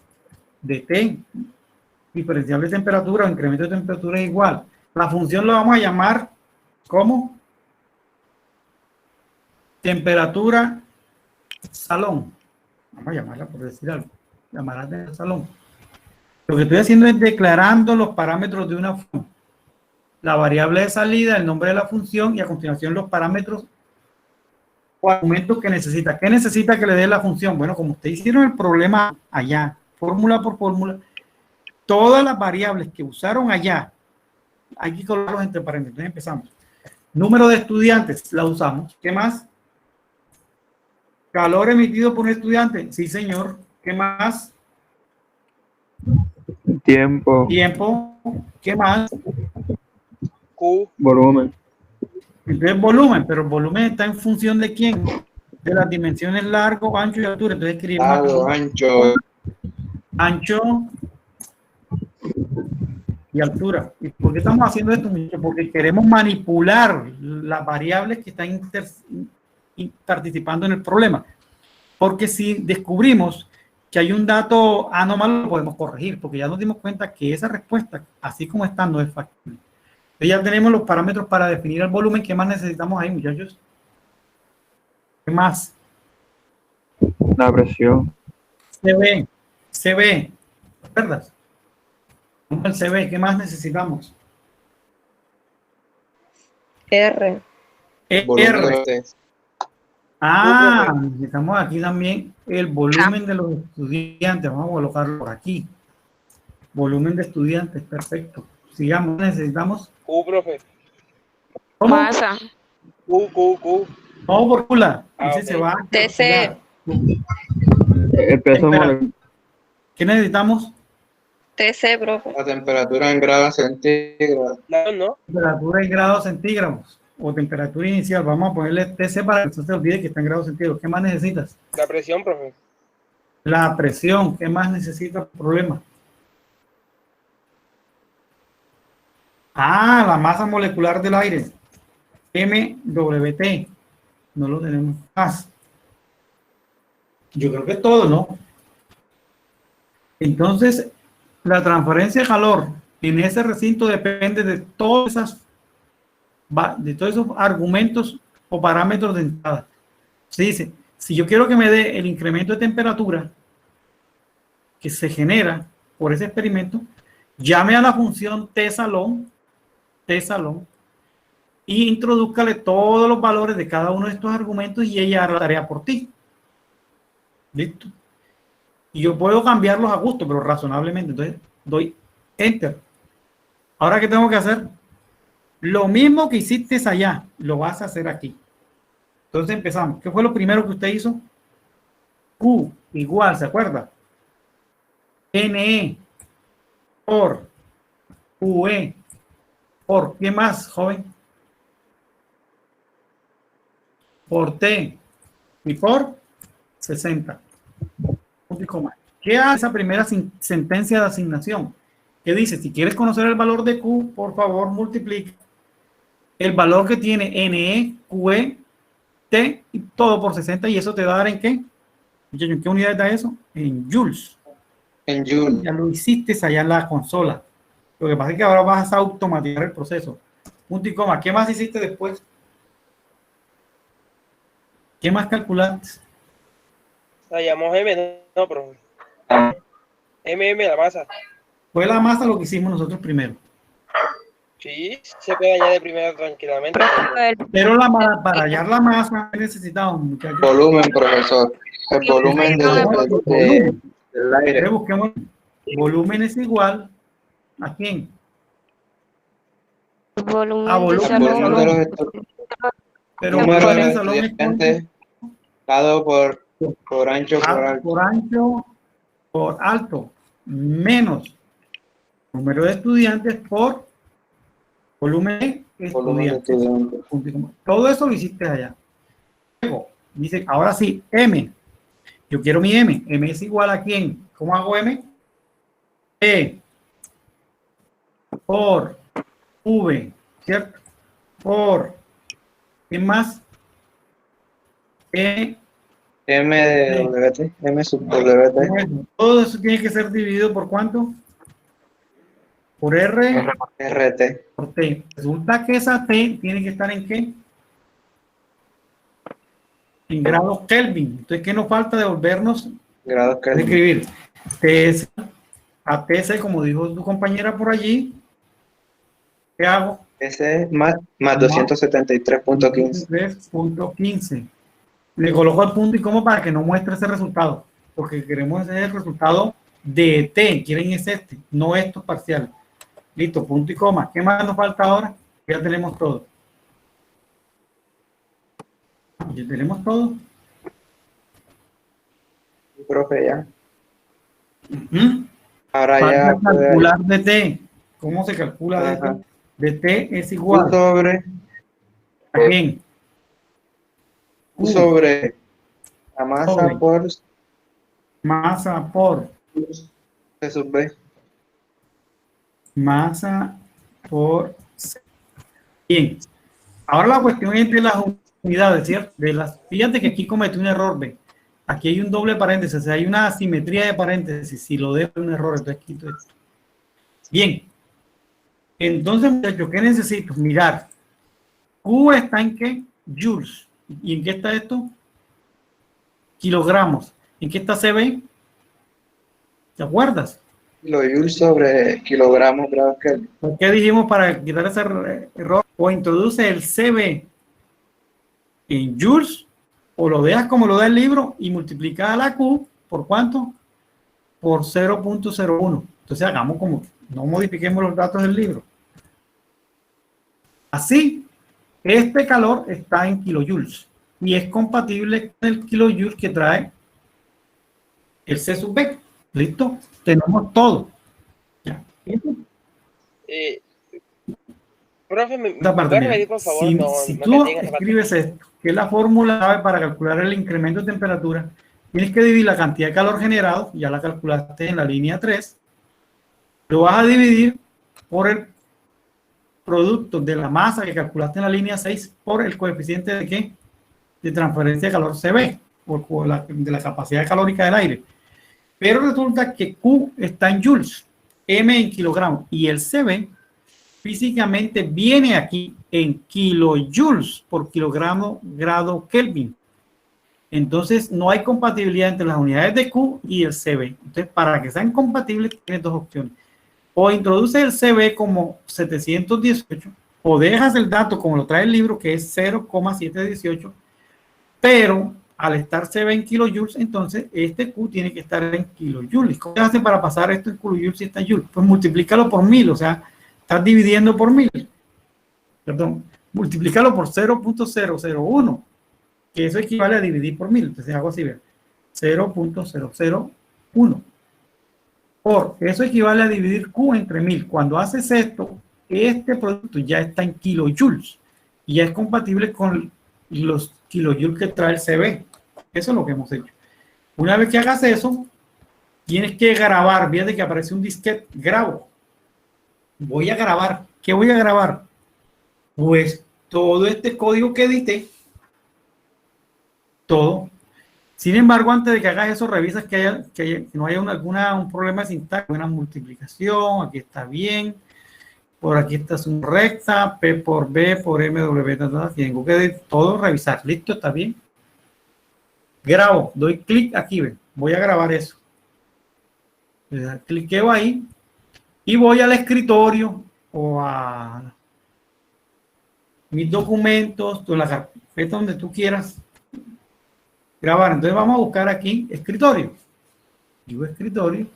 diferencial de temperatura o incremento de temperatura es igual. La función la vamos a llamar, ¿cómo? temperatura salón. Vamos a llamarla por decir algo. Llamarla de salón. Lo que estoy haciendo es declarando los parámetros de una función. La variable de salida, el nombre de la función y a continuación los parámetros o argumentos que necesita. ¿Qué necesita que le dé la función? Bueno, como ustedes hicieron el problema allá, fórmula por fórmula, todas las variables que usaron allá, hay que colocarlos entre paréntesis. Entonces empezamos. Número de estudiantes, la usamos. ¿Qué más? Calor emitido por un estudiante. Sí, señor. ¿Qué más? Tiempo. Tiempo. ¿Qué más? Q, Volumen. Entonces volumen, pero el volumen está en función de quién? De las dimensiones largo, ancho y altura. Entonces escribimos Lado, aquí, ancho. ancho y altura. ¿Y por qué estamos haciendo esto, muchachos? Porque queremos manipular las variables que están participando en el problema. Porque si descubrimos que hay un dato anómalo, lo podemos corregir, porque ya nos dimos cuenta que esa respuesta, así como está, no es factible. Entonces ya tenemos los parámetros para definir el volumen. ¿Qué más necesitamos ahí, muchachos? ¿Qué más? La presión. CB, ¿verdad? El CB, ¿qué más necesitamos? R. Volumen de R. los test. Necesitamos aquí también el volumen de los estudiantes. Vamos a colocarlo por aquí. Volumen de estudiantes, perfecto. Sigamos, necesitamos. Q, profe. ¿Cómo? Masa. Q. No, por cula. Ah, Dice, ok. se va a TC. El peso Espera. molecular. ¿Qué necesitamos? TC, profe. La temperatura en grados centígrados. No. Temperatura en grados centígrados o temperatura inicial. Vamos a ponerle TC para que no se olvide que está en grados centígrados. ¿Qué más necesitas? La presión, profe. La presión. ¿Qué más necesita el problema? La masa molecular del aire. MWT. No lo tenemos más. Yo creo que es todo, ¿no? Entonces, la transferencia de calor en ese recinto depende de todos esos argumentos o parámetros de entrada. Se dice, si yo quiero que me dé el incremento de temperatura que se genera por ese experimento, llame a la función T salón, y introdúzcale todos los valores de cada uno de estos argumentos y ella hará la tarea por ti. ¿Listo? Y yo puedo cambiarlos a gusto, pero razonablemente. Entonces, doy Enter. Ahora, ¿qué tengo que hacer? Lo mismo que hiciste allá, lo vas a hacer aquí. Entonces, empezamos. ¿Qué fue lo primero que usted hizo? Q igual, ¿se acuerda? NE por QE por, ¿qué más, joven? Por T y por 60. ¿Qué hace esa primera sentencia de asignación? Que dice, si quieres conocer el valor de Q, por favor, multiplica el valor que tiene NE, QE, T y todo por 60, y eso te va a dar ¿en qué? ¿En qué unidad da eso? En joules. En Joule. Ya lo hiciste allá en la consola. Lo que pasa es que ahora vas a automatizar el proceso. Punto y coma. ¿Qué más hiciste después? ¿Qué más calculaste? La llamamos M, no, profe. La masa. Fue la masa lo que hicimos nosotros primero. Sí, se puede añadir primero tranquilamente. Pero para hallar la masa necesitamos, muchachos. Volumen, profesor. El volumen del aire. Busquemos. Volumen es igual ¿a quién? Volumen A de volumen El volumen de salón. los estudiantes. Pero Número de el los salón es estudiantes dado por ancho por alto. por ancho por alto menos número de estudiantes por volumen de Volumen de estudiantes. estudiantes. Todo eso lo hiciste allá. Luego, dice, ahora sí, M. Yo quiero mi M. M es igual a quién. ¿Cómo hago M? E por V, ¿cierto? Por, ¿qué más? E. M de WT. M sub WT. Todo eso tiene que ser dividido por ¿cuánto? Por R RT. por T. Resulta que esa T tiene que estar ¿en qué? en grados Kelvin. Entonces, ¿qué nos falta? Devolvernos, Grados Kelvin. escribir TS a TC, como dijo tu compañera por allí. ¿Qué hago? Ese es más 273.15. 3.15. Le coloco el punto y coma para que no muestre ese resultado, porque queremos ese es el resultado de T, quieren es este, no estos parciales. Listo, punto y coma. ¿Qué más nos falta ahora? Ya tenemos todo. Ya tenemos todo. Profe, ya. Ujú. Ahora Falta ya puede calcular de T. ¿Cómo se calcula de Ajá. T? De T es Q igual sobre, a quién? Q sobre la masa Sobre. por Masa por C sub B. masa por C. Bien. Ahora la cuestión es de las unidades, ¿cierto? Fíjate que aquí cometí un error, ¿ve? Aquí hay un doble paréntesis, o sea, hay una asimetría de paréntesis. Si lo dejo un error, entonces quito esto. Bien. Entonces, muchachos, ¿qué necesito? Mirar. Q está en qué? Joules. ¿Y en qué está esto? Kilogramos. ¿En qué está CB? ¿Te acuerdas? Kilojoules sobre kilogramos grados Kelvin. ¿Por qué dijimos para quitar ese error? O introduce el CB en joules, o lo dejas como lo da el libro y multiplica a la Q, ¿por cuánto? Por 0.01. Entonces hagamos como, no modifiquemos los datos del libro. Así, este calor está en kilojoules y es compatible con el kilojoule que trae el C sub B. ¿Listo? Tenemos todo. Ya. Profe, ¿me Esta parte, puede mira, repetir, por favor? si tú escribes esto, que es la fórmula clave para calcular el incremento de temperatura, tienes que dividir la cantidad de calor generado, ya la calculaste en la línea 3, lo vas a dividir por el producto de la masa que calculaste en la línea 6 por el coeficiente de ¿qué? De transferencia de calor CB, de la capacidad calórica del aire. Pero resulta que Q está en joules, M en kilogramos, y el CB físicamente viene aquí en kilojoules por kilogramo grado Kelvin. Entonces no hay compatibilidad entre las unidades de Q y el CB. Entonces, para que sean compatibles, tienes dos opciones. O introduces el CB como 718, o dejas el dato como lo trae el libro, que es 0,718, pero al estar CB en kilojoules, entonces este Q tiene que estar en kilojoules. ¿Cómo se hace para pasar esto en kilojoules si está en joules? Pues multiplícalo por 1000, o sea, estás dividiendo por 1000. Perdón, multiplícalo por 0.001, que eso equivale a dividir por 1000. Entonces hago así, vean, 0.001. Por eso equivale a dividir Q entre 1000. Cuando haces esto, este producto ya está en kilojoules y ya es compatible con los kilojoules que trae el CB. Eso es lo que hemos hecho. Una vez que hagas eso, tienes que grabar. Fíjate que aparece un disquete. Grabo. Voy a grabar. ¿Qué voy a grabar? Pues todo este código que edité. Todo. Sin embargo, antes de que hagas eso, revisas que no haya un problema de sintaxis, una multiplicación, aquí está bien, por aquí está su recta, P por B por MW, tengo que todo revisar, listo, está bien. Grabo, doy clic aquí, ven, voy a grabar eso. Cliqueo ahí y voy al escritorio o a mis documentos, o la carpeta donde tú quieras grabar. Entonces vamos a buscar aquí escritorio. Digo escritorio.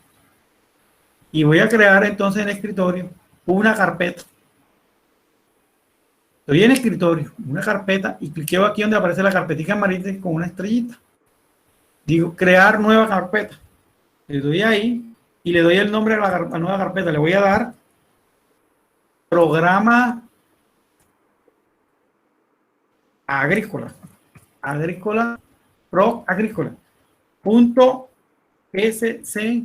Y voy a crear entonces en escritorio una carpeta. Estoy en escritorio, una carpeta, y cliqueo aquí donde aparece la carpetita amarilla con una estrellita. Digo crear nueva carpeta. Le doy ahí y le doy el nombre a la nueva carpeta. Le voy a dar programa agrícola. Agrícola. Pro agrícola. Punto SC.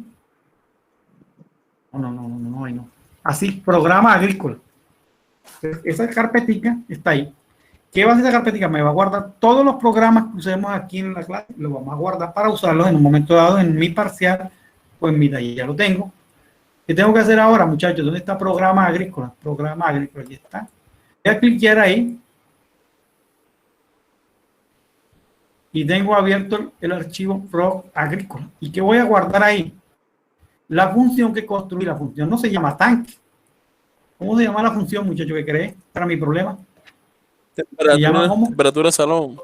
No. Así, programa agrícola. Esa carpetica está ahí. ¿Qué va a hacer esa carpetica? Me va a guardar todos los programas que usemos aquí en la clase. Los vamos a guardar para usarlos en un momento dado en mi parcial o en mi taller. Ya lo tengo. ¿Qué tengo que hacer ahora, muchachos? ¿Dónde está programa agrícola? Programa agrícola, aquí está. Voy a cliquear ahí. y tengo abierto el archivo proc agrícola. ¿Y qué voy a guardar ahí? La función que construí. La función no se llama tanque. ¿Cómo se llama la función, muchacho, que creé para mi problema? Se llama ¿cómo? Temperatura salón.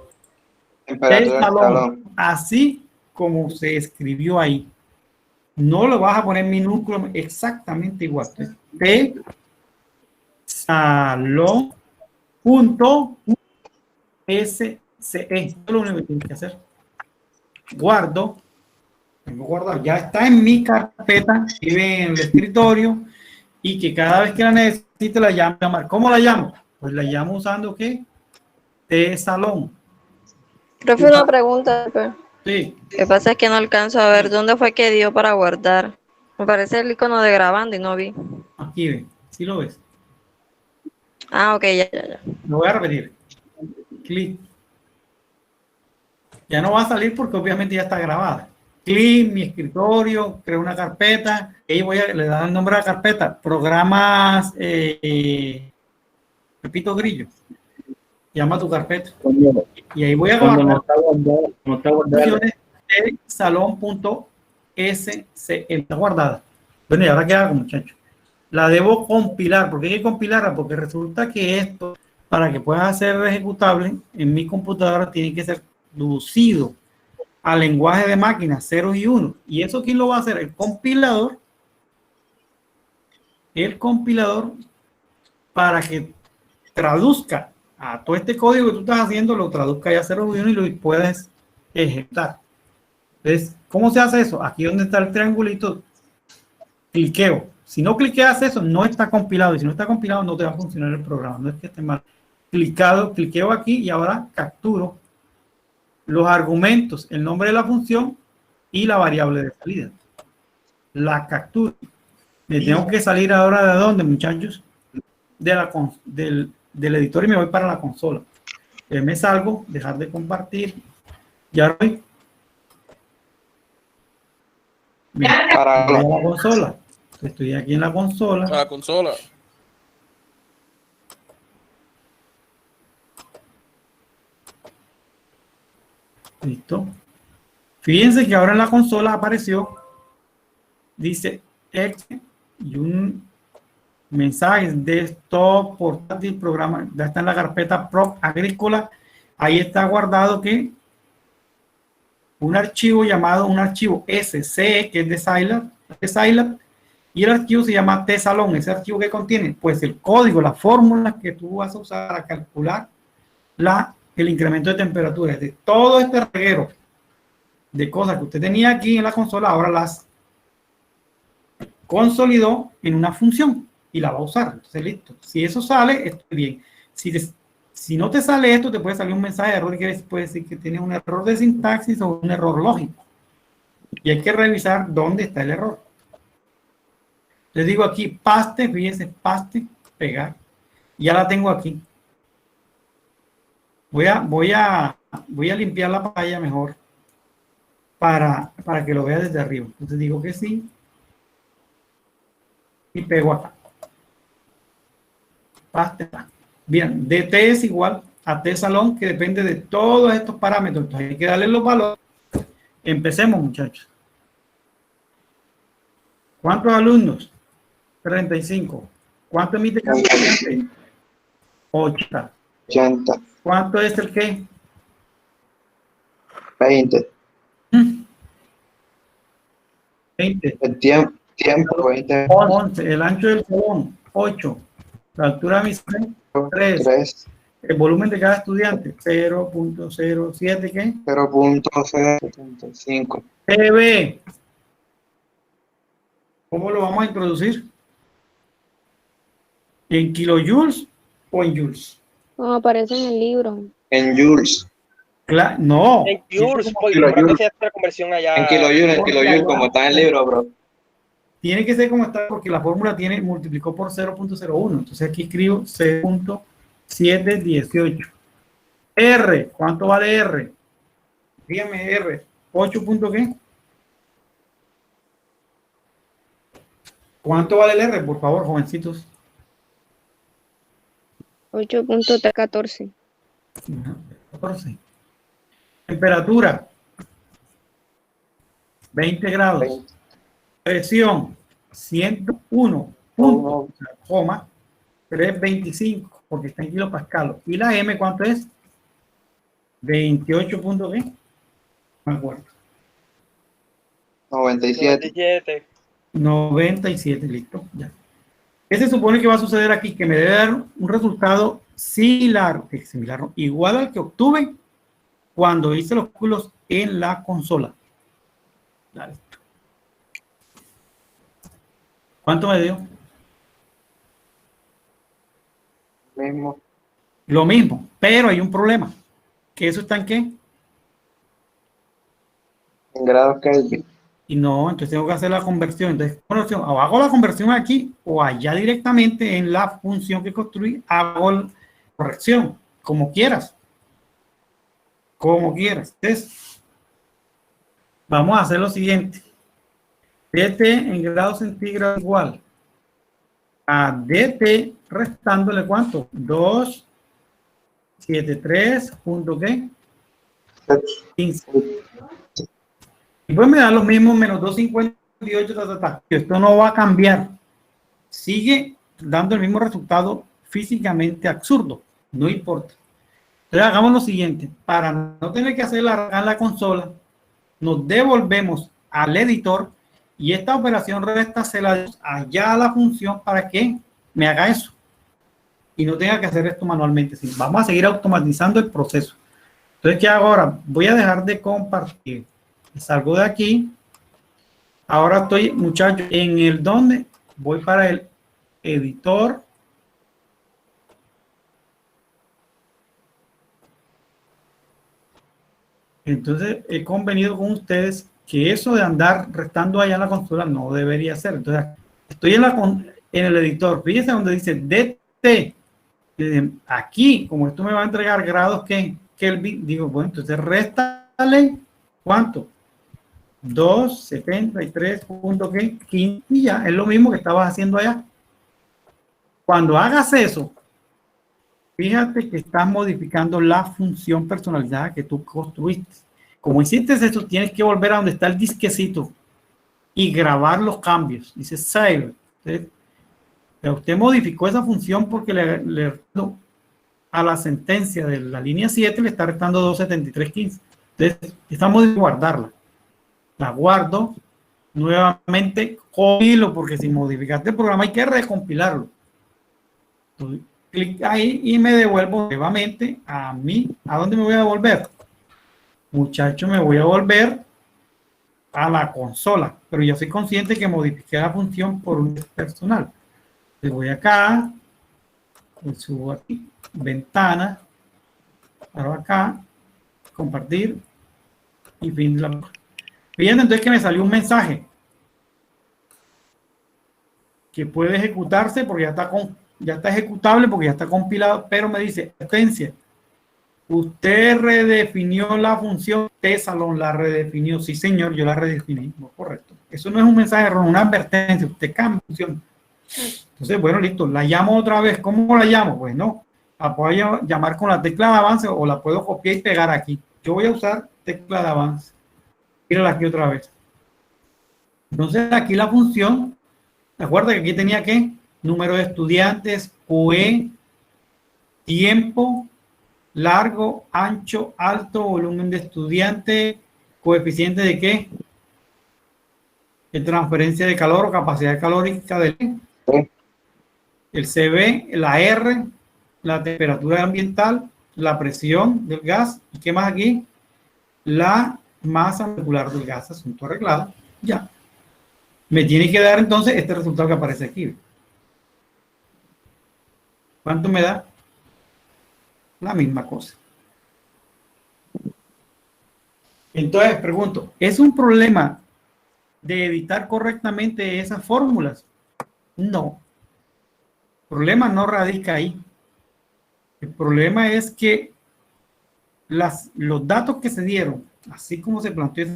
Temperatura del Salón. salón. Así como se escribió ahí. No lo vas a poner minúsculo, exactamente igual. T salón punto SCE. Es lo único que tienes que hacer. Guardo. Tengo guardado. Ya está en mi carpeta, vive en el escritorio, y que cada vez que la necesite la llamo. ¿Cómo la llamo? Pues la llamo usando ¿qué? T salón. Profe, una pregunta. Sí. Lo que pasa es que no alcanzo a ver dónde fue que dio para guardar. Me parece el icono de grabando y no vi. Aquí ven. ¿Sí lo ves? Ah, ok, ya. Lo voy a repetir. Clic. Ya no va a salir porque obviamente ya está grabada. Clic, mi escritorio, creo una carpeta. Ahí le dar el nombre a la carpeta. Programas Pepito Grillo. Llama tu carpeta. Y ahí voy a Cuando guardar no está guardada. funciones de salón.sce. Está guardada. Bueno, y ahora qué hago, muchachos. La debo compilar. ¿Por qué hay que compilarla? Porque resulta que esto, para que pueda ser ejecutable en mi computadora, tiene que ser traducido al lenguaje de máquina, ceros y unos. ¿Y eso quién lo va a hacer? El compilador. El compilador, para que traduzca a todo este código que tú estás haciendo, lo traduzca ya a ceros y uno y lo puedes ejecutar. Entonces, ¿cómo se hace eso? Aquí donde está el triangulito, cliqueo. Si no cliqueas eso, no está compilado. Y si no está compilado, no te va a funcionar el programa. No es que esté mal. Cliqueo aquí y ahora capturo los argumentos, el nombre de la función y la variable de salida. La capturo. Me tengo que salir ahora de dónde, muchachos? Del editor y me voy para la consola. Me salgo, dejar de compartir. Ya voy. Mira, Para voy a la consola. Estoy aquí en la consola. A la consola. Listo. Fíjense que ahora en la consola apareció, dice exe y un mensaje desktop, portátil, programa, ya está en la carpeta proc agrícola. Ahí está guardado que un archivo SC, que es de Scilab, y el archivo se llama tsalon. Ese archivo que contiene, pues el código, las fórmulas que tú vas a usar para calcular el incremento de temperatura. De todo este reguero de cosas que usted tenía aquí en la consola, ahora las consolidó en una función y la va a usar. Entonces, listo. Si eso sale, estoy bien. Si no te sale esto, te puede salir un mensaje de error que puede decir que tienes un error de sintaxis o un error lógico. Y hay que revisar dónde está el error. Les digo aquí, paste, fíjense, paste, pegar. Ya la tengo aquí. Voy a limpiar la pantalla mejor para que lo vea desde arriba. Entonces digo que sí. Y pego acá. Paste. Bien, dt es igual a tsalon, que depende de todos estos parámetros. Entonces hay que darle los valores. Empecemos, muchachos. ¿Cuántos alumnos? 35. ¿Cuánto emite cada estudiante? 80. 80, ¿Cuánto es el qué? 20. 20. El tiempo 20. 11. El ancho del salón, 8. La altura de mi salón, 3. 3. El volumen de cada estudiante, 0.07, ¿qué? 0.075. PB. ¿Cómo lo vamos a introducir? ¿En kilojoules o en joules? Como aparece en el libro. En joules. No. En joules, porque kilojoules. creo que se hace la conversión allá. En kilojoules, como está en el libro, bro. Tiene que ser como está porque la fórmula multiplicó por 0.01. Entonces aquí escribo 0.718. R, ¿cuánto vale R? Dígame R. 8. ¿Qué? ¿Cuánto vale el R, por favor, jovencitos? 8.14. 14. Temperatura, 20 grados. 20. Presión, 101 puntos, coma, 325, porque está en kilopascal. ¿Y la M cuánto es? 28 puntos, ¿qué? Me acuerdo. 97. 97. 97, listo, ya. ¿Qué se supone que va a suceder aquí? Que me debe dar un resultado similar, ¿no? Igual al que obtuve cuando hice los cálculos en la consola. Dale. ¿Cuánto me dio? Mismo. Lo mismo, pero hay un problema. ¿Que eso está en qué? En grados Kelvin. Y no, entonces tengo que hacer la conversión. Entonces, o hago la conversión aquí o allá directamente en la función que construí, hago la corrección, como quieras. Como quieras. Entonces, vamos a hacer lo siguiente. dt en grados centígrados igual a dt restándole ¿cuánto? 273 punto ¿qué? 15. Y pues me da lo mismo, menos 258, Esto no va a cambiar. Sigue dando el mismo resultado físicamente absurdo. No importa. Entonces hagamos lo siguiente. Para no tener que hacerla en la consola, nos devolvemos al editor y esta operación resta se la damos allá a la función para que me haga eso. Y no tenga que hacer esto manualmente. Sí, vamos a seguir automatizando el proceso. Entonces, ¿qué hago ahora? Voy a dejar de compartir. Salgo de aquí. Ahora estoy, muchachos, en el donde voy para el editor. Entonces, he convenido con ustedes que eso de andar restando allá en la consola no debería ser. Entonces, estoy en el editor. Fíjense donde dice DT. Aquí, como esto me va a entregar grados que Kelvin, digo, bueno, entonces réstale, ¿cuánto? 273.15 y ya, es lo mismo que estabas haciendo allá. Cuando hagas eso, fíjate que estás modificando la función personalizada que tú construiste. Como hiciste eso, tienes que volver a donde está el disquecito y grabar los cambios. Dice save. Usted modificó esa función porque le a la sentencia de la línea 7 le está restando 273.15. Entonces, estamos de guardarla. La guardo nuevamente, compilo, porque si modificaste el programa hay que recompilarlo. Entonces, clic ahí y me devuelvo nuevamente a mí. ¿A dónde me voy a devolver? Muchacho, me voy a volver a la consola, pero yo soy consciente que modifiqué la función por un personal. Le voy acá, le subo aquí, ventana, paro acá, compartir y fin de la. Fíjense entonces que me salió un mensaje que puede ejecutarse porque ya está ejecutable porque ya está compilado, pero me dice, advertencia, usted redefinió la función T-Salón, la redefinió. Sí, señor, yo la redefiní. No, correcto. Eso no es un mensaje error, una advertencia. Usted cambia función. Entonces, bueno, listo. La llamo otra vez. ¿Cómo la llamo? Pues no. La puedo llamar con la tecla de avance o la puedo copiar y pegar aquí. Yo voy a usar tecla de avance. Mírala aquí otra vez. Entonces, aquí la función, recuerda que aquí tenía que número de estudiantes, QE, tiempo, largo, ancho, alto, volumen de estudiante, coeficiente de qué, de transferencia de calor o capacidad calórica del el CB, la R, la temperatura ambiental, la presión del gas y qué más aquí, la masa molecular del gas, asunto arreglado. Ya me tiene que dar entonces este resultado que aparece aquí. ¿Cuánto me da? La misma cosa. Entonces, pregunto, ¿es un problema de editar correctamente esas fórmulas? No. El problema no radica ahí. El problema es que los datos que se dieron, así como se planteó,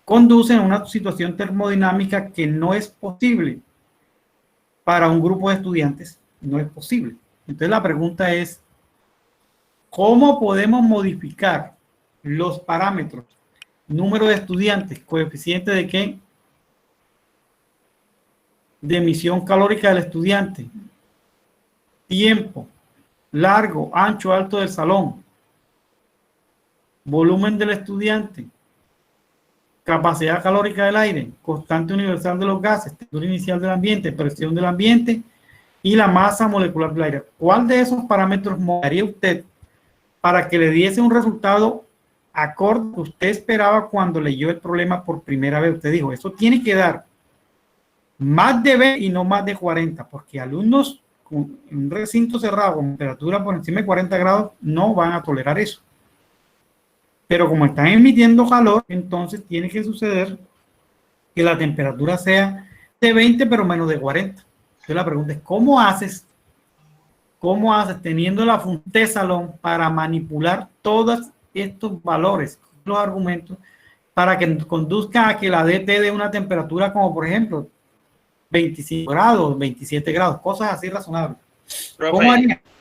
conducen a una situación termodinámica que no es posible para un grupo de estudiantes. No es posible. Entonces, la pregunta es, ¿cómo podemos modificar los parámetros: número de estudiantes, coeficiente de qué, de emisión calórica del estudiante, tiempo, largo, ancho, alto del salón, volumen del estudiante, capacidad calórica del aire, constante universal de los gases, temperatura inicial del ambiente, presión del ambiente y la masa molecular del aire. ¿Cuál de esos parámetros modelaría usted para que le diese un resultado acorde a lo que usted esperaba cuando leyó el problema por primera vez? Usted dijo, eso tiene que dar más de 20 y no más de 40, porque alumnos en un recinto cerrado con temperatura por encima de 40 grados no van a tolerar eso. Pero como están emitiendo calor, entonces tiene que suceder que la temperatura sea de 20 pero menos de 40. Entonces la pregunta es, ¿cómo haces teniendo la función de salón para manipular todos estos valores, los argumentos, para que conduzca a que la DT dé una temperatura como, por ejemplo, 25 grados, 27 grados, cosas así razonables?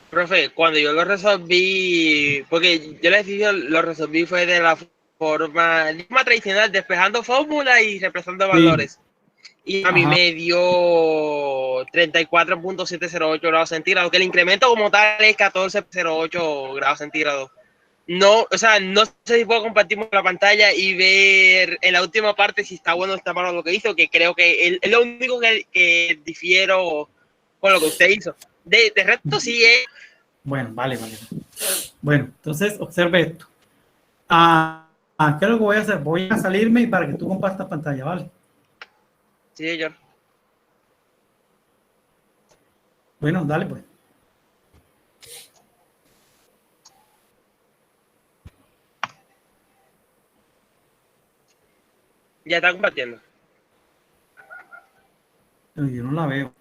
Profe, cuando yo lo resolví, porque yo les dije, lo resolví fue de la forma tradicional, despejando fórmulas y reemplazando valores. Y a mí me dio 34.708 grados centígrados, que el incremento como tal es 14.08 grados centígrados. No, o sea, no sé si puedo compartir la pantalla y ver en la última parte si está bueno o está malo lo que hizo, que creo que es lo único que difiero con lo que usted hizo. De resto sí es... Bueno, vale. Bueno, entonces observe esto. ¿Qué es lo que voy a hacer? Voy a salirme y para que tú compartas pantalla, ¿vale? Sí, señor. Bueno, dale pues. Ya está compartiendo. Yo no la veo.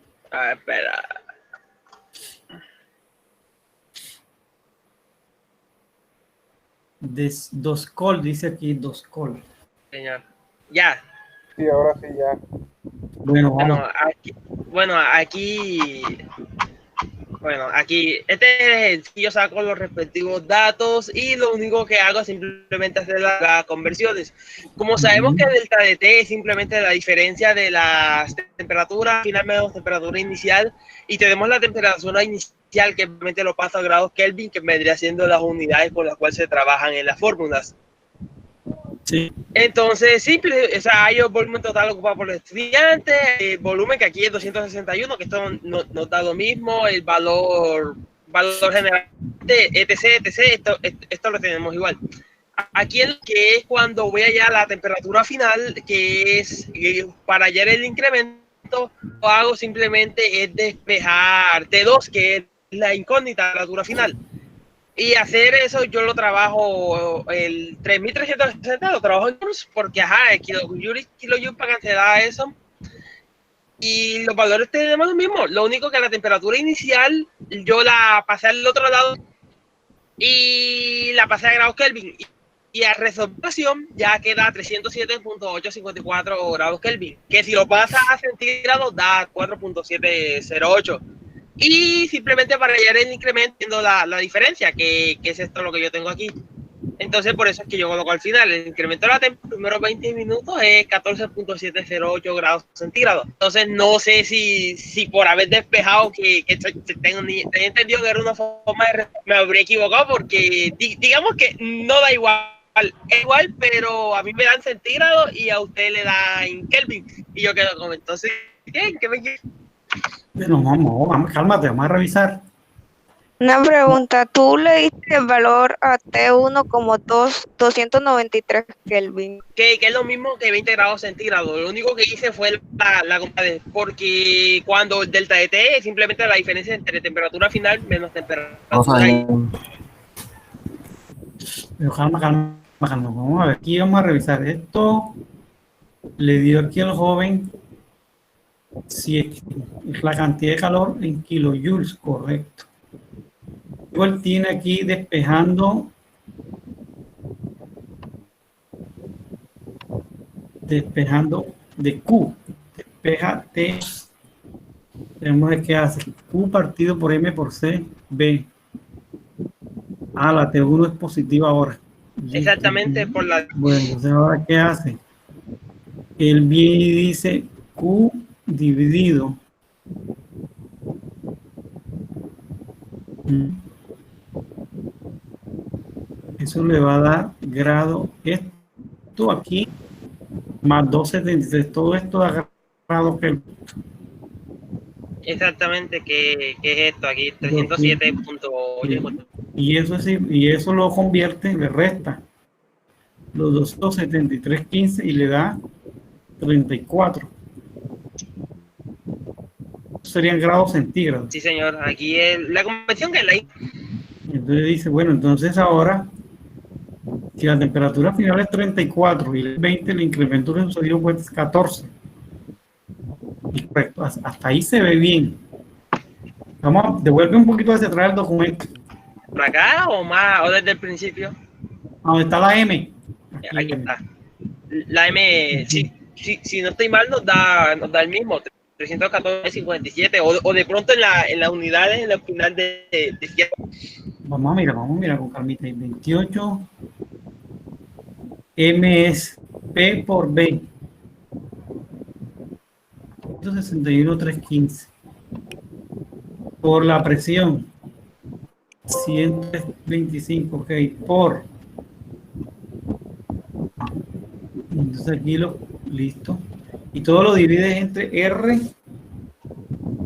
Espera. Doscol, dice aquí Doscol. Señor. Ya. Sí, ahora sí, ya. Bueno, vamos. Aquí, este es yo saco los respectivos datos y lo único que hago es simplemente hacer las conversiones. Como sabemos que delta de T es simplemente la diferencia de la temperatura final menos temperatura inicial, y tenemos la temperatura inicial que obviamente lo pasa a grados Kelvin, que vendría siendo las unidades con las cuales se trabajan en las fórmulas. Sí. Entonces, simple, o sea, hay el volumen total ocupado por los estudiantes, el volumen que aquí es 261, que esto no da lo mismo, el valor general, etc. Esto lo tenemos igual. Aquí el que es cuando voy allá a la temperatura final, que es para hallar el incremento, lo hago simplemente es despejar T2, que es la incógnita de la temperatura final. Y hacer eso yo lo trabajo, el 3360 lo trabajo en joules, porque kilojoules para cancelar eso. Y los valores tenemos los mismos. Lo único que la temperatura inicial yo la pasé al otro lado y la pasé a grados Kelvin. Y a resolución ya queda 307.854 grados Kelvin, que si lo pasa a centígrados da 4.708. Y simplemente para hallar el incremento, viendo la diferencia, que es esto lo que yo tengo aquí. Entonces, por eso es que yo coloco al final el incremento de la temperatura, los primeros 20 minutos es 14.708 grados centígrados. Entonces, no sé si por haber despejado, que tengo entendido que era una forma de... Me habría equivocado, porque digamos que no da igual. Es igual, pero a mí me dan centígrados y a usted le da en Kelvin. Y yo quedo como, entonces, ¿qué me quiere? Bueno, vamos, cálmate, vamos a revisar. Una pregunta, tú le diste el valor a T1 como 293 Kelvin. Que es lo mismo que 20 grados centígrados. Lo único que hice fue la comparación, porque cuando el delta de T es simplemente la diferencia entre temperatura final menos temperatura. Pero calma. Vamos a ver, aquí vamos a revisar. Esto le dio aquí al joven, si es la cantidad de calor en kilojoules, correcto. Igual tiene aquí despejando de Q, despeja T. Tenemos que hace Q partido por M por C, B. La T1 es positiva ahora. Exactamente por la... Bueno, entonces ahora, ¿qué hace? Él viene y dice Q dividido. Eso le va a dar grado esto aquí más 273. Todo esto da grado que Exactamente, que es esto aquí, 307.8. y eso lo convierte, le resta los 273.15 y le da 34. Serían grados centígrados. Sí, señor, aquí es la conversión que es la... Entonces dice, bueno, entonces ahora, si la temperatura final es 34 y el 20, el incremento de sucedido fue 14. Correcto, hasta ahí se ve bien. Vamos, devuelve un poquito hacia atrás el documento. ¿Por acá o más, o desde el principio? ¿A dónde está la M? Aquí está. La M, si no estoy mal, nos da el mismo, 314.57, o de pronto en las unidades, en la final de izquierda. Vamos a mirar con calmita. 28 M es P por B. 161.315. Por la presión. 125, ok, por. Entonces aquí listo. Y todo lo divides entre R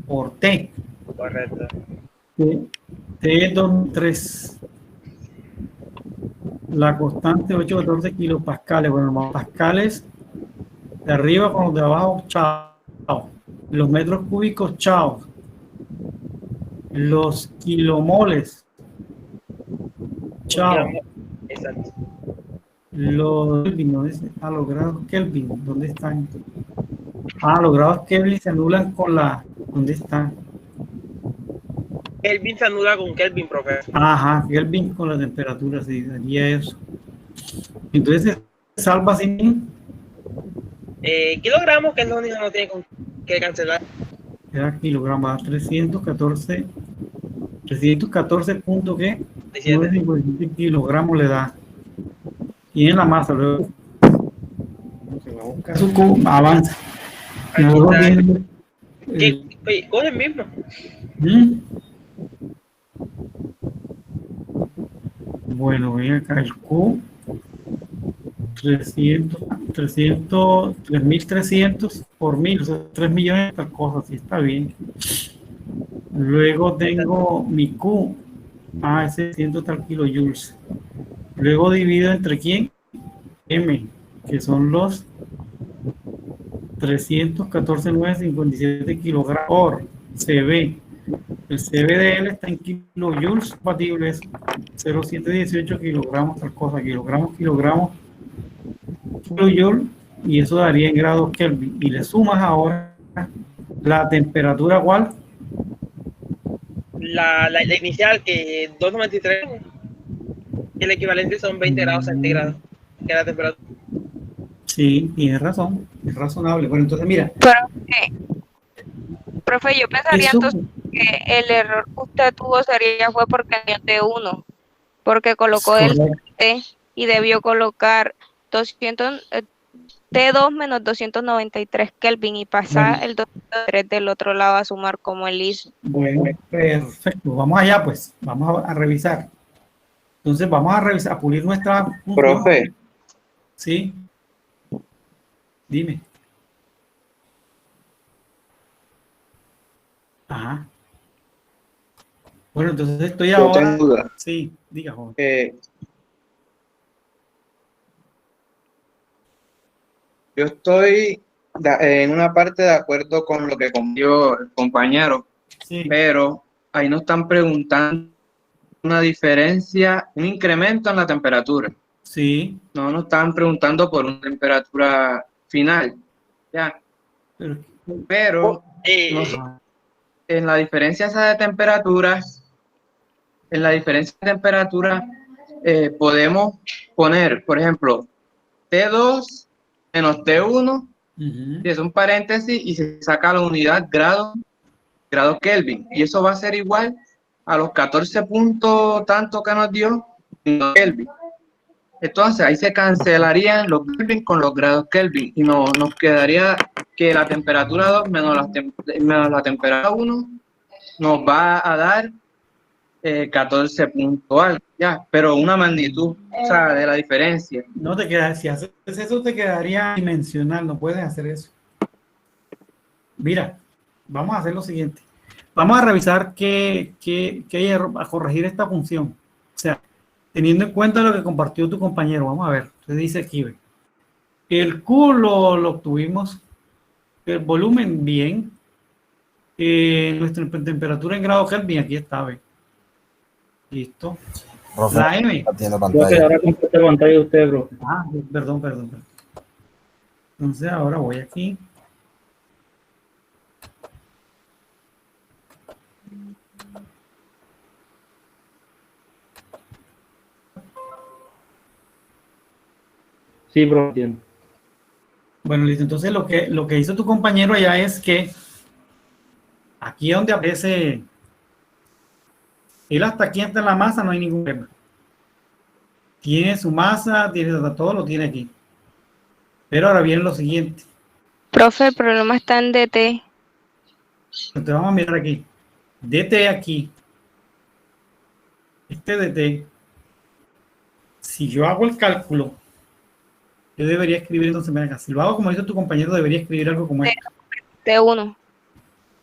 por T. Correcto. T23. La constante 814 kilopascales. Bueno, los pascales de arriba con los de abajo, chao. Los metros cúbicos, chao. Los kilomoles, chao. Exacto. Los Kelvin, ¿dónde están? Los grados Kelvin, ¿dónde están? Los grados Kelvin se anulan con la... ¿Dónde están? Kelvin se anula con Kelvin, profe. Ajá, Kelvin con la temperatura, sí, daría eso. Entonces se salva así. Kilogramos, que es lo único que no tiene que cancelar. Era kilogramos, 314 punto ¿qué? 957 kilogramos le da. Y en la masa luego se va a buscar su cubo, avanza. Luego viene, Oye, coge el mismo. Bueno, voy acá el Q 3.300 por 1000, o sea, 3 millones de cosas, sí está bien. Luego tengo mi Q, ese 100 tal kilojoules. Luego divido entre quién, M, que son los 314.957 kilogramos por CB. El CB de él está en kilojoules, compatible es 0,718 kilogramos, tal cosa, kilogramos, kilojoule, y eso daría en grados Kelvin. Y le sumas ahora la temperatura, ¿cuál? La inicial, que 293, el equivalente son 20 grados centígrados, que es la temperatura. Sí, tienes razón, es razonable. Bueno, entonces mira. Profe, yo pensaría eso, entonces que el error que usted tuvo fue porque el T1, porque colocó el T y debió colocar 200, T2 menos 293 Kelvin y pasar el 203 del otro lado a sumar como él hizo. Bueno, perfecto. Vamos allá, pues. Vamos a revisar. Entonces, vamos a revisar, a pulir nuestra función. Profe. Sí. Dime. Ajá. Bueno, entonces estoy Yo ahora... tengo duda. Sí, diga, joven. Yo estoy en una parte de acuerdo con lo que comentó el compañero, Sí. pero ahí nos están preguntando una diferencia, un incremento en la temperatura. Sí. No nos están preguntando por una temperatura final. Ya. Pero en la diferencia esa de temperaturas, podemos poner, por ejemplo, T2 menos T1, que es un paréntesis, y se saca la unidad grado Kelvin. Y eso va a ser igual a los 14 puntos tanto que nos dio Kelvin. Entonces ahí se cancelarían los Kelvin con los grados Kelvin y nos quedaría que la temperatura 2 menos la temperatura 1 nos va a dar 14 punto algo, ya, pero una magnitud, o sea, de la diferencia. No te queda, si haces eso te quedaría dimensional, no puedes hacer eso. Mira, vamos a hacer lo siguiente. Vamos a revisar qué hay error a corregir esta función. O sea, teniendo en cuenta lo que compartió tu compañero, vamos a ver, se dice aquí, ve. El Q lo obtuvimos, el volumen bien, nuestra temperatura en grados Kelvin, aquí está, ve. Listo. Profe, La M. tiene Creo que pantalla. ahora comparte pantalla de usted, bro. Ah, perdón. Entonces ahora voy aquí. Sí, bro, entiendo. Bueno, listo. Entonces lo que hizo tu compañero allá es que aquí donde aparece él hasta aquí está en la masa, no hay ningún problema. Tiene su masa, tiene todo, lo tiene aquí. Pero ahora viene lo siguiente. Profe, el problema está en DT. Entonces vamos a mirar aquí. DT aquí. Este DT. Si yo hago el cálculo, yo debería escribir entonces, ven acá. Si lo hago como hizo tu compañero, debería escribir algo como esto. T1.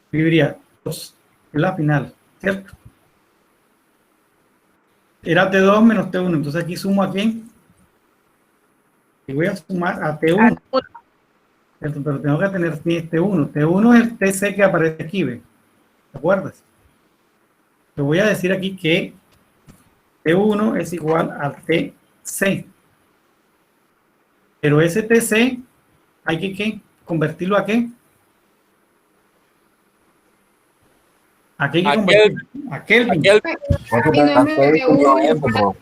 Escribiría 2, es la final, ¿cierto? Era T2 menos T1, entonces aquí sumo a quién. Y voy a sumar a T1, ¿cierto? Pero tengo que tener T1. T1 es el TC que aparece aquí, ¿ve? ¿Te acuerdas? Te voy a decir aquí que T1 es igual al TC. Pero ese TC hay que ¿qué? Convertirlo a ¿qué? ¿A qué hay que convertirlo? A Kelvin. ¿Cuánto te gasté con eso, bro?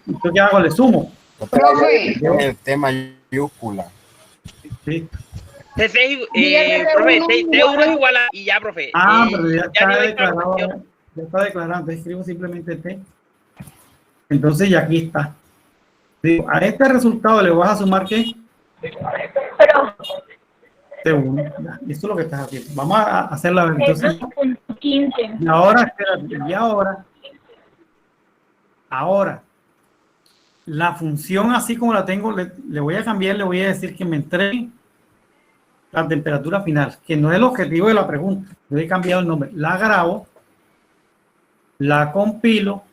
¿Yo qué hago? Le sumo. El T mayúscula. Sí. Profe, T1 es igual a... Y ya, profe. Ah, pero ya ya está no hay declarado. información. Ya está declarado. Entonces escribo simplemente T. Entonces ya aquí está. Digo, a este resultado le vas a sumar ¿qué? Pero T1. Ya, esto es lo que estás haciendo. Vamos a hacer la es entonces. 2.15. Y ahora, espérate, y ahora, la función así como la tengo, le voy a cambiar, le voy a decir que me entregue la temperatura final, que no es el objetivo de la pregunta. Yo he cambiado el nombre. La grabo, la compilo,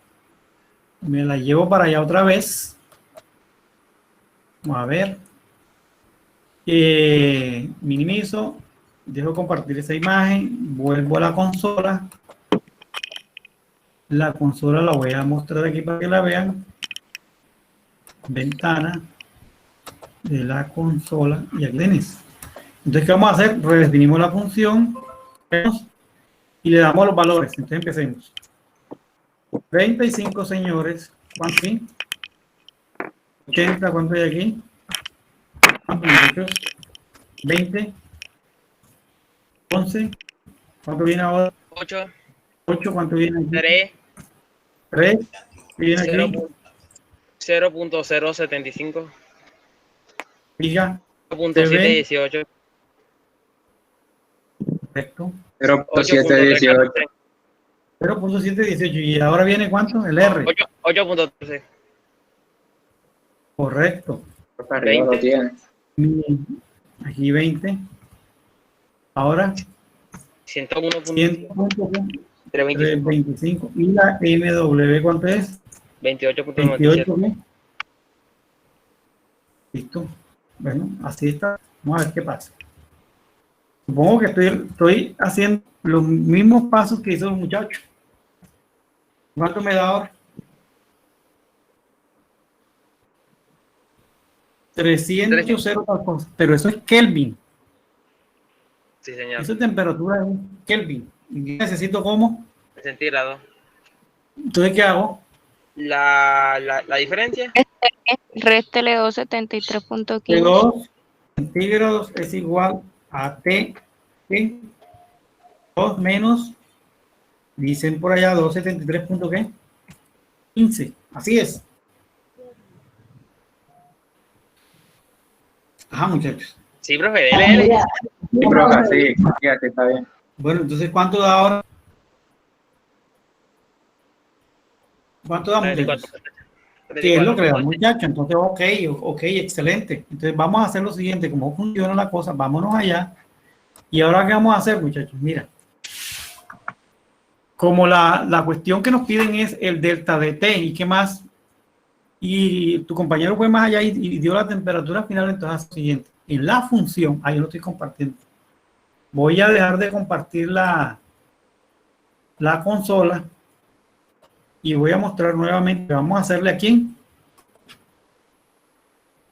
me la llevo para allá otra vez. Vamos a ver. Minimizo, dejo compartir esa imagen, vuelvo a la consola. La consola la voy a mostrar aquí para que la vean. Ventana de la consola y aquí tenés. Entonces, ¿qué vamos a hacer? Redefinimos la función y le damos los valores. Entonces, empecemos. 35, señores. ¿Cuánto hay? 80, ¿cuánto hay aquí? ¿Cuántos muchachos? 20. 11. ¿Cuánto viene ahora? 8, 8, ¿cuánto viene aquí? 3, 3. ¿Qué viene aquí? 0.075, Diga. 0.718, Perfecto. 0.718. 0.718. ¿Y ahora viene cuánto? El R. 8.13. Correcto. Arriba lo 20. tiene. Aquí 20. Ahora 101.325, 100.325. ¿Y la MW cuánto es? 28.97. 28. ¿Qué? Listo. Bueno, así está. Vamos a ver qué pasa. Supongo que estoy haciendo los mismos pasos que hizo el muchacho. ¿Cuánto me da ahora? 300, pero eso es Kelvin. Sí, señor. Esa temperatura es un Kelvin. Y necesito ¿cómo? Centígrado. Entonces, ¿qué hago? La diferencia. Réstele 273.15. De 2 centígrados es igual a T, ¿qué? 2 menos, dicen por allá, 273.15. Así es. Ajá, muchachos. Sí, profe, dele. Sí, profe, sí, fíjate, está bien. Bueno, entonces, ¿cuánto da ahora? ¿Cuánto da, muchachos? ¿Qué es lo que le da, muchachos? Entonces, ok, excelente. Entonces, vamos a hacer lo siguiente. ¿Cómo funciona la cosa? Vámonos allá. Y ahora, ¿qué vamos a hacer, muchachos? Mira. Como la cuestión que nos piden es el delta de T, ¿y qué más? Y tu compañero fue más allá y dio la temperatura final, entonces hace lo siguiente. En la función, ahí yo lo estoy compartiendo. Voy a dejar de compartir la consola y voy a mostrar nuevamente. Vamos a hacerle aquí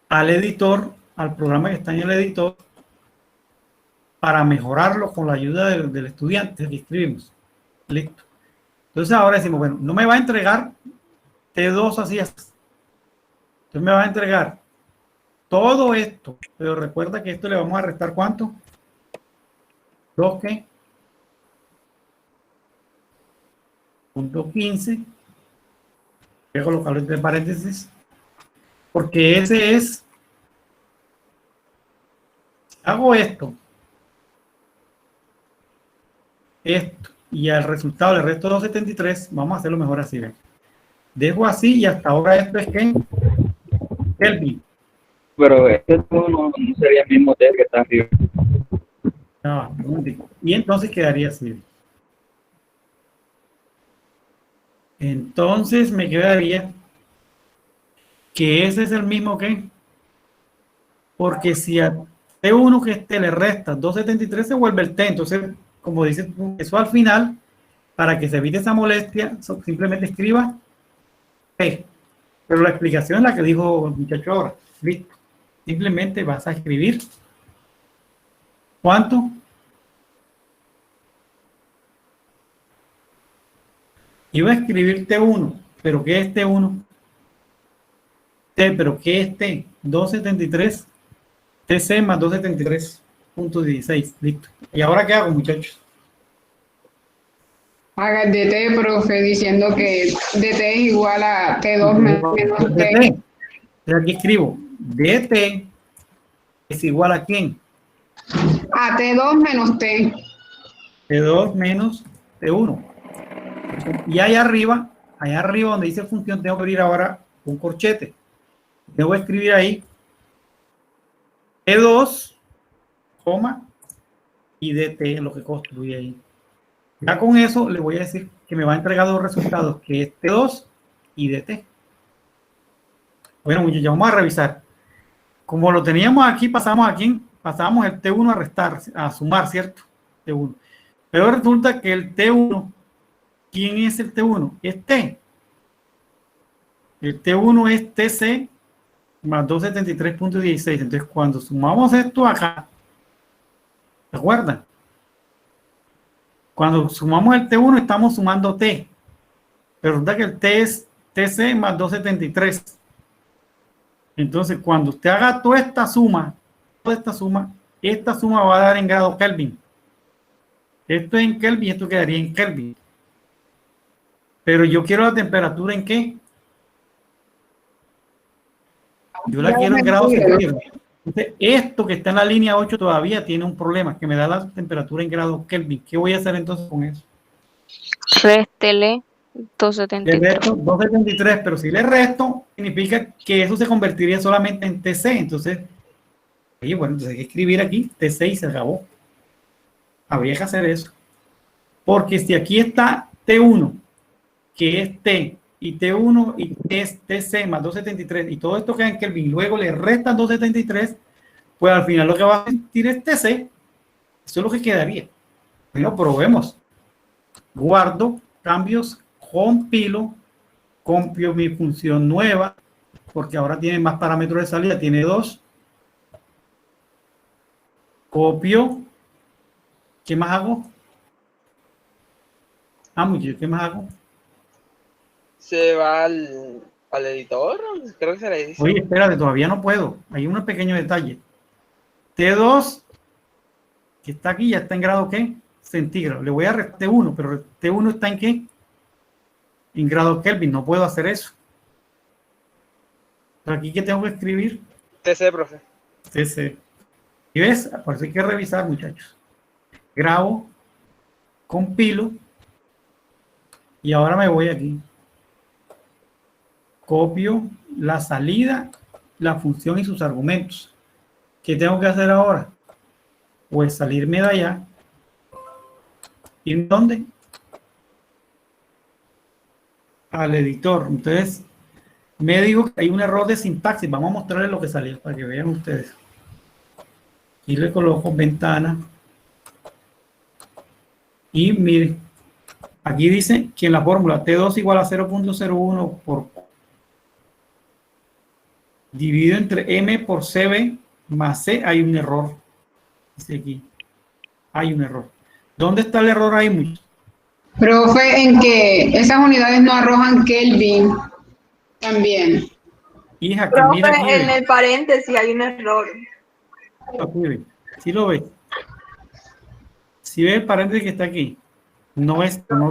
al editor, al programa que está en el editor, para mejorarlo con la ayuda del estudiante que escribimos. Listo. Entonces ahora decimos, bueno, no me va a entregar T2 así. Entonces me va a entregar todo esto, pero recuerda que esto le vamos a restar ¿cuánto? 2 ¿qué? Punto 15. Voy a colocarlo entre paréntesis, porque ese es, hago esto, y al resultado le resto 273, vamos a hacerlo mejor así, ¿ven? Dejo así y hasta ahora esto es ¿qué? Kelvin. Pero este no sería el mismo T que está arriba. Y entonces quedaría así. Entonces me quedaría que ese es el mismo que, porque si a T1 que este le resta 273 se vuelve el T. Entonces, como dice eso al final, para que se evite esa molestia, simplemente escriba T. Pero la explicación es la que dijo el muchacho ahora. Listo. Simplemente vas a escribir ¿cuánto? Iba a escribir T1, pero ¿qué es T1? Pero ¿qué es T? 273, TC más 273.16. Listo. ¿Y ahora qué hago, muchachos? Haga el DT, profe, diciendo que DT es igual a T2 menos T. Entonces aquí escribo DT es igual a ¿quién? A T2 menos T. T2 menos T1. Y allá arriba donde dice función, tengo que abrir ahora un corchete. Debo escribir ahí T2, y DT, lo que construye ahí. Ya con eso le voy a decir que me va a entregar dos resultados, que es T2 y DT. Bueno, muchachos, vamos a revisar. Como lo teníamos aquí, pasamos el T1 a restar, a sumar, ¿cierto? T1. Pero resulta que el T1, ¿quién es el T1? Es T. El T1 es TC más 273.16. Entonces, cuando sumamos esto acá, ¿se acuerdan? Cuando sumamos el T1, estamos sumando T. Pero resulta que el T es TC más 273. Entonces, cuando usted haga toda esta suma va a dar en grado Kelvin. Esto es en Kelvin, esto quedaría en Kelvin. Pero yo quiero la temperatura ¿en qué? Yo la quiero en grados Celsius. Entonces, esto que está en la línea 8 todavía tiene un problema, que me da la temperatura en grados Kelvin. ¿Qué voy a hacer entonces con eso? Réstele Le 273. resto 273, pero si le resto, significa que eso se convertiría solamente en TC. Entonces, oye, bueno, entonces hay que escribir aquí TC y se acabó. Habría que hacer eso. Porque si aquí está T1, que es T, y T1 y es TC más 273, y todo esto queda en Kelvin, luego le restan 273, pues al final lo que va a sentir es TC. Eso es lo que quedaría. Bueno, probemos. Guardo, cambios, compilo, copio mi función nueva, porque ahora tiene más parámetros de salida, tiene 2. Copio. ¿Qué más hago? Muchachos, ¿qué más hago? Se va al editor, creo que se le dice. Oye, espérate, todavía no puedo. Hay un pequeño detalle. T2, que está aquí, ya está en grado ¿qué? Centígrado. Le voy a restar T1, pero T1 está en ¿qué? En grado Kelvin. No puedo hacer eso. Pero aquí, ¿qué tengo que escribir? TC, profe. TC. ¿Y ves? Por eso hay que revisar, muchachos. Grabo, compilo, y ahora me voy aquí. Copio la salida, la función y sus argumentos. ¿Qué tengo que hacer ahora? Pues salirme de allá. ¿Y en dónde? Al editor. Entonces, me dijo que hay un error de sintaxis. Vamos a mostrarles lo que salió para que vean ustedes. Y le coloco ventana. Y miren, aquí dice que en la fórmula T2 igual a 0.01 por dividido entre M por CB más C, hay un error. Dice aquí, hay un error. ¿Dónde está el error ahí, muchachos? Profe, en que esas unidades no arrojan Kelvin también. Hija, que mira aquí. En el paréntesis hay un error. ¿Sí lo ves? Si ves el paréntesis que está aquí, no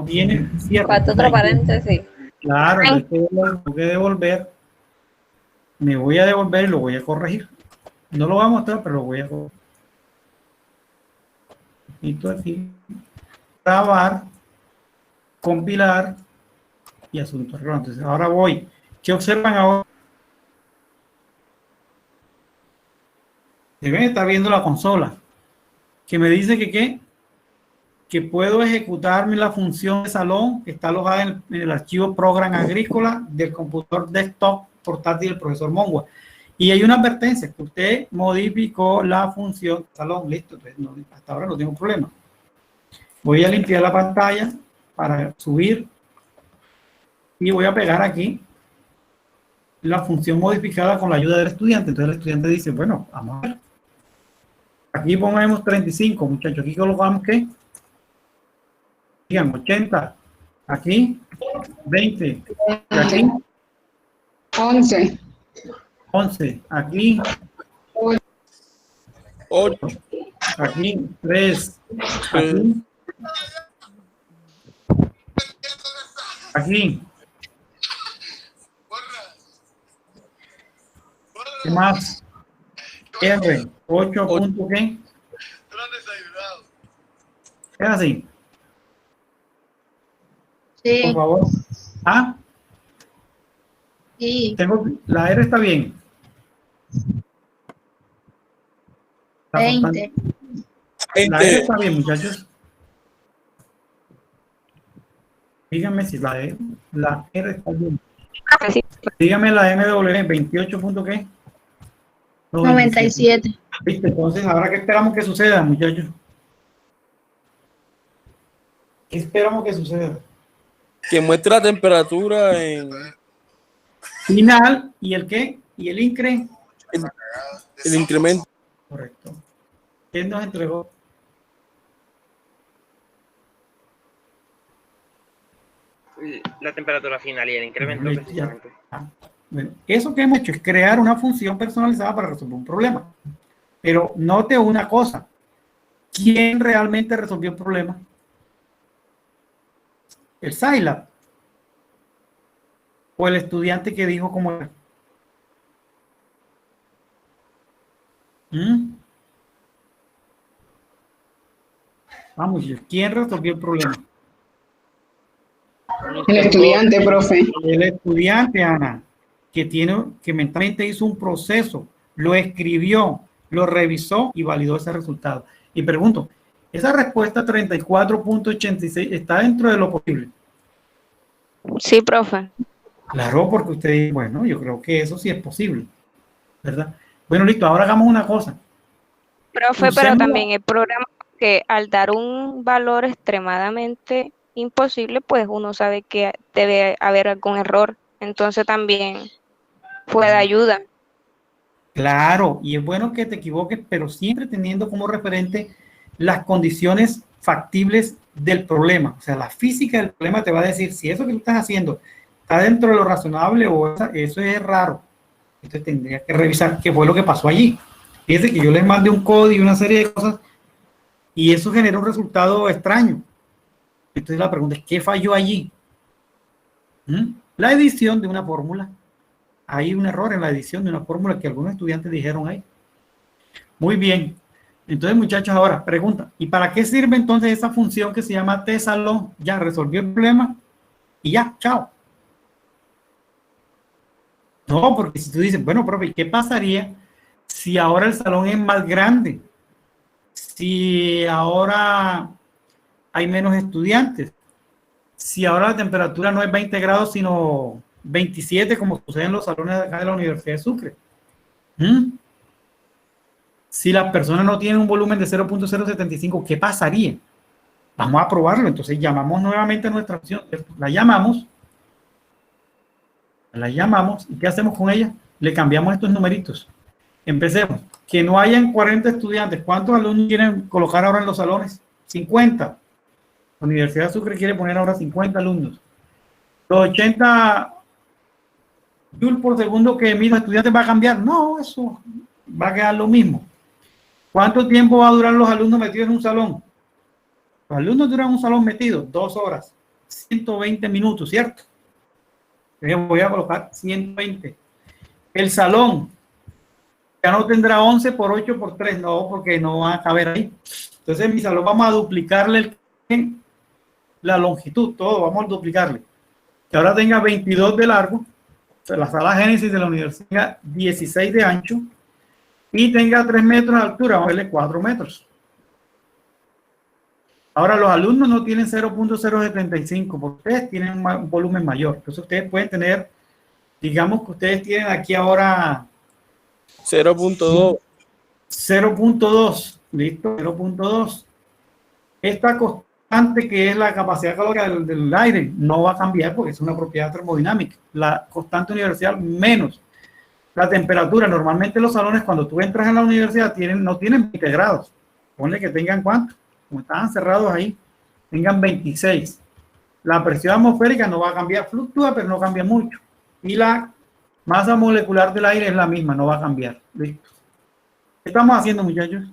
tiene cierre. Falta otro paréntesis. Claro, tengo que devolver. Me voy a devolver y lo voy a corregir. No lo voy a mostrar, pero lo voy a corregir. Esto aquí. Grabar, compilar y asunto arreglado. Entonces, ahora voy. ¿Qué observan ahora? Se ven, está viendo la consola. Que me dice que puedo ejecutarme la función de salón que está alojada en el archivo Program Agrícola del computador desktop portátil del profesor Mongua. Y hay una advertencia, que usted modificó la función salón. Listo, entonces hasta ahora no tengo problema. Voy a limpiar la pantalla para subir y voy a pegar aquí la función modificada con la ayuda del estudiante. Entonces el estudiante dice, bueno, vamos a ver. Aquí ponemos 35, muchachos. Aquí colocamos que digan 80. Aquí 20. Y aquí 11. 11. Aquí 8. aquí 3. Aquí. Aquí. ¿Qué más? R. 8 punto ¿qué? Es así. Sí, Por favor. Ah, sí. la R está bien. Está 20. La R está bien, muchachos. Díganme si la R está bien. Dígame la MW 28 punto ¿qué? 97. ¿Viste? Entonces, ¿ahora qué esperamos que suceda, muchachos? ¿Qué esperamos que suceda? Que muestre la temperatura en Final, ¿y el qué? ¿Y el incre? el incremento. Correcto. ¿Qué nos entregó? La temperatura final y el incremento, precisamente. Bueno, eso que hemos hecho es crear una función personalizada para resolver un problema. Pero note una cosa. ¿Quién realmente resolvió el problema? ¿El Scilab? ¿O el estudiante que dijo cómo era? Vamos, ¿quién resolvió el problema? El estudiante, profe. El estudiante, Ana, que mentalmente hizo un proceso, lo escribió, lo revisó y validó ese resultado. Y pregunto, ¿esa respuesta 34.86 está dentro de lo posible? Sí, profe. Claro, porque usted dice, bueno, yo creo que eso sí es posible, ¿verdad? Bueno, listo, ahora hagamos una cosa. Profe, pero también el programa que al dar un valor extremadamente imposible, pues uno sabe que debe haber algún error. Entonces también puede ayuda. Claro, y es bueno que te equivoques, pero siempre teniendo como referente las condiciones factibles del problema. O sea, la física del problema te va a decir si eso que tú estás haciendo está dentro de lo razonable o eso es raro. Entonces tendría que revisar qué fue lo que pasó allí. Fíjense que yo les mandé un código y una serie de cosas y eso genera un resultado extraño. Entonces la pregunta es, ¿qué falló allí? La edición de una fórmula. Hay un error en la edición de una fórmula que algunos estudiantes dijeron ahí. Muy bien. Entonces, muchachos, ahora pregunta, ¿y para qué sirve entonces esa función que se llama T-salón? Ya resolvió el problema y ya, chao. No, porque si tú dices, bueno, profe, ¿qué pasaría si ahora el salón es más grande? Si ahora hay menos estudiantes, si ahora la temperatura no es 20 grados, sino 27, como sucede en los salones de acá de la Universidad de Sucre. Si las personas no tienen un volumen de 0.075, ¿qué pasaría? Vamos a probarlo. Entonces llamamos nuevamente a nuestra opción, la llamamos, ¿y qué hacemos con ella? Le cambiamos estos numeritos. Empecemos. Que no hayan 40 estudiantes. ¿Cuántos alumnos quieren colocar ahora en los salones? 50. La Universidad de Sucre quiere poner ahora 50 alumnos. Los 80 joules por segundo que emiten los estudiantes va a cambiar. No, eso va a quedar lo mismo. ¿Cuánto tiempo va a durar los alumnos metidos en un salón? Los alumnos duran un salón metido 2 horas, 120 minutos, ¿cierto? Entonces voy a colocar 120. El salón ya no tendrá 11 por 8 por 3, no, porque no va a caber ahí. Entonces en mi salón vamos a duplicarle la longitud, todo, vamos a duplicarle. Que ahora tenga 22 de largo, o sea, la sala Génesis de la universidad tenga 16 de ancho y tenga 3 metros de altura, vamos a darle 4 metros. Ahora los alumnos no tienen 0.075, porque ustedes tienen un volumen mayor. Entonces ustedes pueden tener, digamos que ustedes tienen aquí ahora 0.2. 0.2, listo, 0.2. Esta constante que es la capacidad calórica del aire no va a cambiar porque es una propiedad termodinámica. La constante universal menos la temperatura. Normalmente los salones cuando tú entras en la universidad no tienen 20 grados. Ponle que tengan ¿cuánto? Como estaban cerrados ahí, tengan 26. La presión atmosférica no va a cambiar, fluctúa, pero no cambia mucho. Y la masa molecular del aire es la misma, no va a cambiar. Listo. ¿Qué estamos haciendo, muchachos?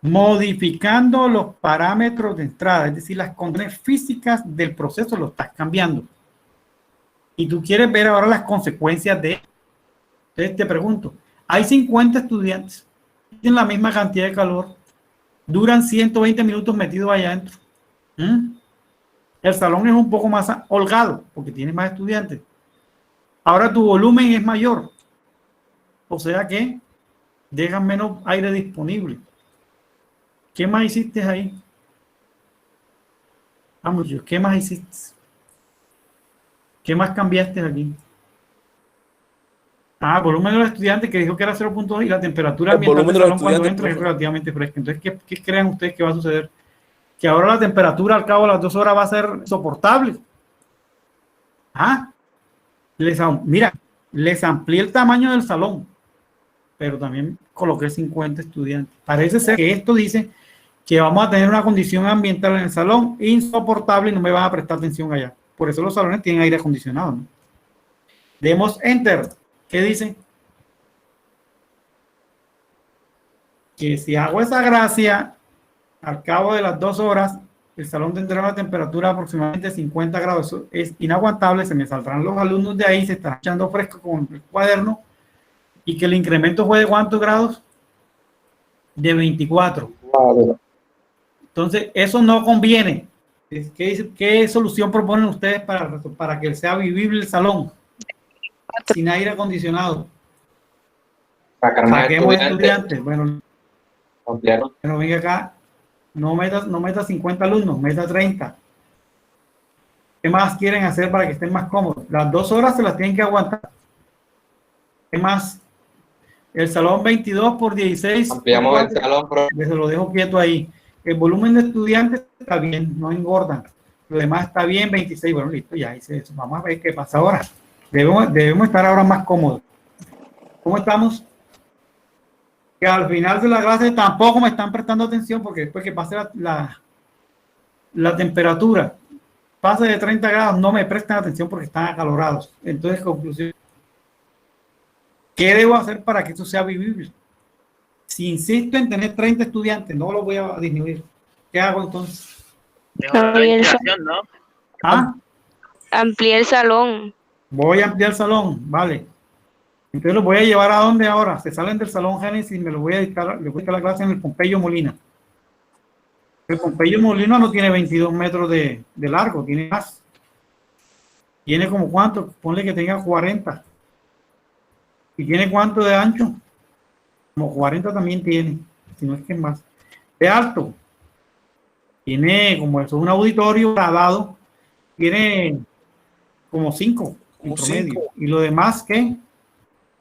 Modificando los parámetros de entrada, es decir, las condiciones físicas del proceso lo estás cambiando. Y tú quieres ver ahora las consecuencias de esto. Entonces te pregunto, hay 50 estudiantes, tienen la misma cantidad de calor, duran 120 minutos metidos allá adentro. El salón es un poco más holgado porque tiene más estudiantes. Ahora tu volumen es mayor, o sea que dejan menos aire disponible. ¿Qué más hiciste ahí? Vamos, ¿qué más hiciste? ¿Qué más cambiaste aquí? Ah, el volumen de los estudiantes que dijo que era 0.2 y la temperatura ambiental del salón cuando entra es relativamente fresca. Entonces, ¿qué creen ustedes que va a suceder? Que ahora la temperatura al cabo de las 2 horas va a ser soportable. Mira, les amplié el tamaño del salón, pero también coloqué 50 estudiantes. Parece ser que esto dice que vamos a tener una condición ambiental en el salón insoportable y no me van a prestar atención allá. Por eso los salones tienen aire acondicionado, ¿no? Demos Enter. ¿Qué dice? Que si hago esa gracia, al cabo de las 2 horas, el salón tendrá una temperatura de aproximadamente 50 grados. Eso es inaguantable, se me saldrán los alumnos de ahí, se están echando fresco con el cuaderno, y que el incremento fue de ¿cuántos grados? De 24. Entonces, eso no conviene. ¿Qué solución proponen ustedes para que sea vivible el salón? Sin aire acondicionado. Saquemos estudiantes. Bueno, venga acá. No meta 50 alumnos, meta 30. ¿Qué más quieren hacer para que estén más cómodos? Las 2 horas se las tienen que aguantar. ¿Qué más? El salón 22 por 16. Ampliamos el salón. Se lo dejo quieto ahí. El volumen de estudiantes está bien, no engordan. Lo demás está bien, 26. Bueno, listo, ya hice eso. Vamos a ver qué pasa ahora. Debemos estar ahora más cómodos. ¿Cómo estamos? Que al final de la clase tampoco me están prestando atención porque después que pase la temperatura, pase de 30 grados, no me prestan atención porque están acalorados. Entonces, conclusión. ¿Qué debo hacer para que esto sea vivible? Si insisto en tener 30 estudiantes, no lo voy a disminuir. ¿Qué hago entonces? Amplié el salón. Voy a ampliar el salón, vale. Entonces los voy a llevar a dónde ahora. Se salen del salón Génesis y me los voy a dictar, les voy a dictar la clase en el Pompeyo Molina. El Pompeyo Molina no tiene 22 metros de largo, tiene más. ¿Tiene como cuánto? Ponle que tenga 40. ¿Y tiene cuánto de ancho? Como 40 también tiene, si no es que es más. De alto. Tiene, como eso es un auditorio gradado, tiene como 5 en promedio. Y lo demás, ¿qué?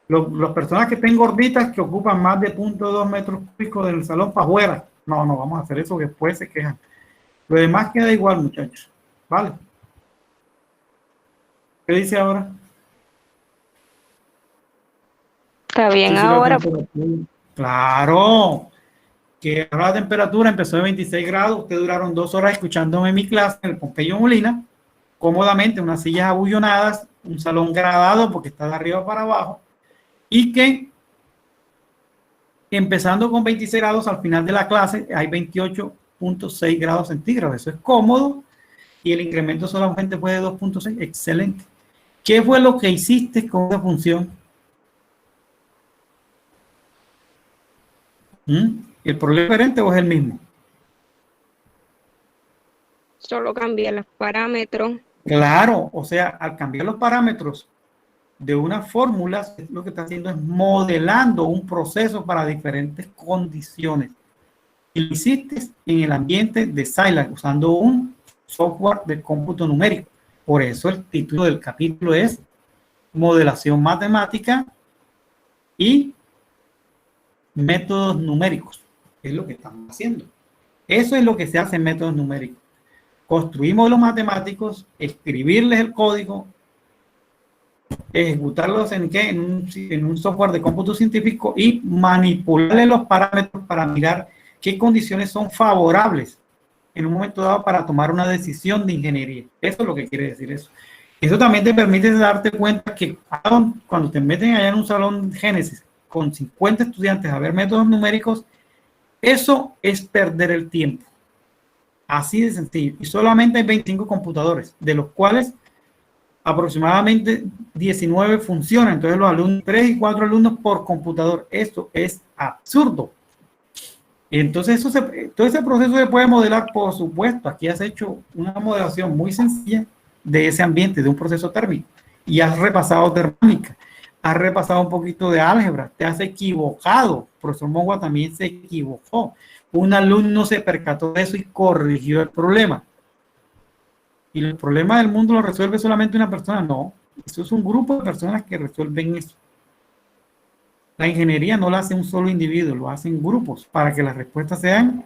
Las personas que estén gorditas que ocupan más de 0.2 metros cúbicos del salón para afuera. No, vamos a hacer eso que después se quejan. Lo demás queda igual, muchachos. ¿Vale? ¿Qué dice ahora? Está bien ahora. Claro. Que ahora la temperatura empezó de 26 grados. Ustedes duraron 2 horas escuchándome en mi clase en el Pompeyo Molina. Cómodamente, unas sillas abullonadas, un salón gradado porque está de arriba para abajo. Y que empezando con 26 grados al final de la clase hay 28.6 grados centígrados. Eso es cómodo y el incremento solamente fue de 2.6. Excelente. ¿Qué fue lo que hiciste con esa función? ¿El problema es diferente o es el mismo? Solo cambié los parámetros. Claro, o sea, al cambiar los parámetros de una fórmula, lo que está haciendo es modelando un proceso para diferentes condiciones. Y lo hiciste en el ambiente de Scilab, usando un software de cómputo numérico. Por eso el título del capítulo es Modelación Matemática y Métodos Numéricos. Es lo que estamos haciendo. Eso es lo que se hace en métodos numéricos. Construir modelos matemáticos, escribirles el código, ejecutarlos en un software de cómputo científico y manipularle los parámetros para mirar qué condiciones son favorables en un momento dado para tomar una decisión de ingeniería. Eso es lo que quiere decir eso. Eso también te permite darte cuenta que cuando te meten allá en un salón Génesis con 50 estudiantes a ver métodos numéricos, eso es perder el tiempo. Así de sencillo. Y solamente hay 25 computadores, de los cuales aproximadamente 19 funcionan. Entonces los alumnos, 3 y 4 alumnos por computador. Esto es absurdo. Entonces todo ese proceso se puede modelar, por supuesto. Aquí has hecho una modelación muy sencilla de ese ambiente, de un proceso térmico. Y has repasado termónica, has repasado un poquito de álgebra, te has equivocado. El profesor Mogua también se equivocó. Un alumno se percató de eso y corrigió el problema. Y el problema del mundo lo resuelve solamente una persona. No, eso es un grupo de personas que resuelven eso. La ingeniería no la hace un solo individuo, lo hacen grupos para que las respuestas sean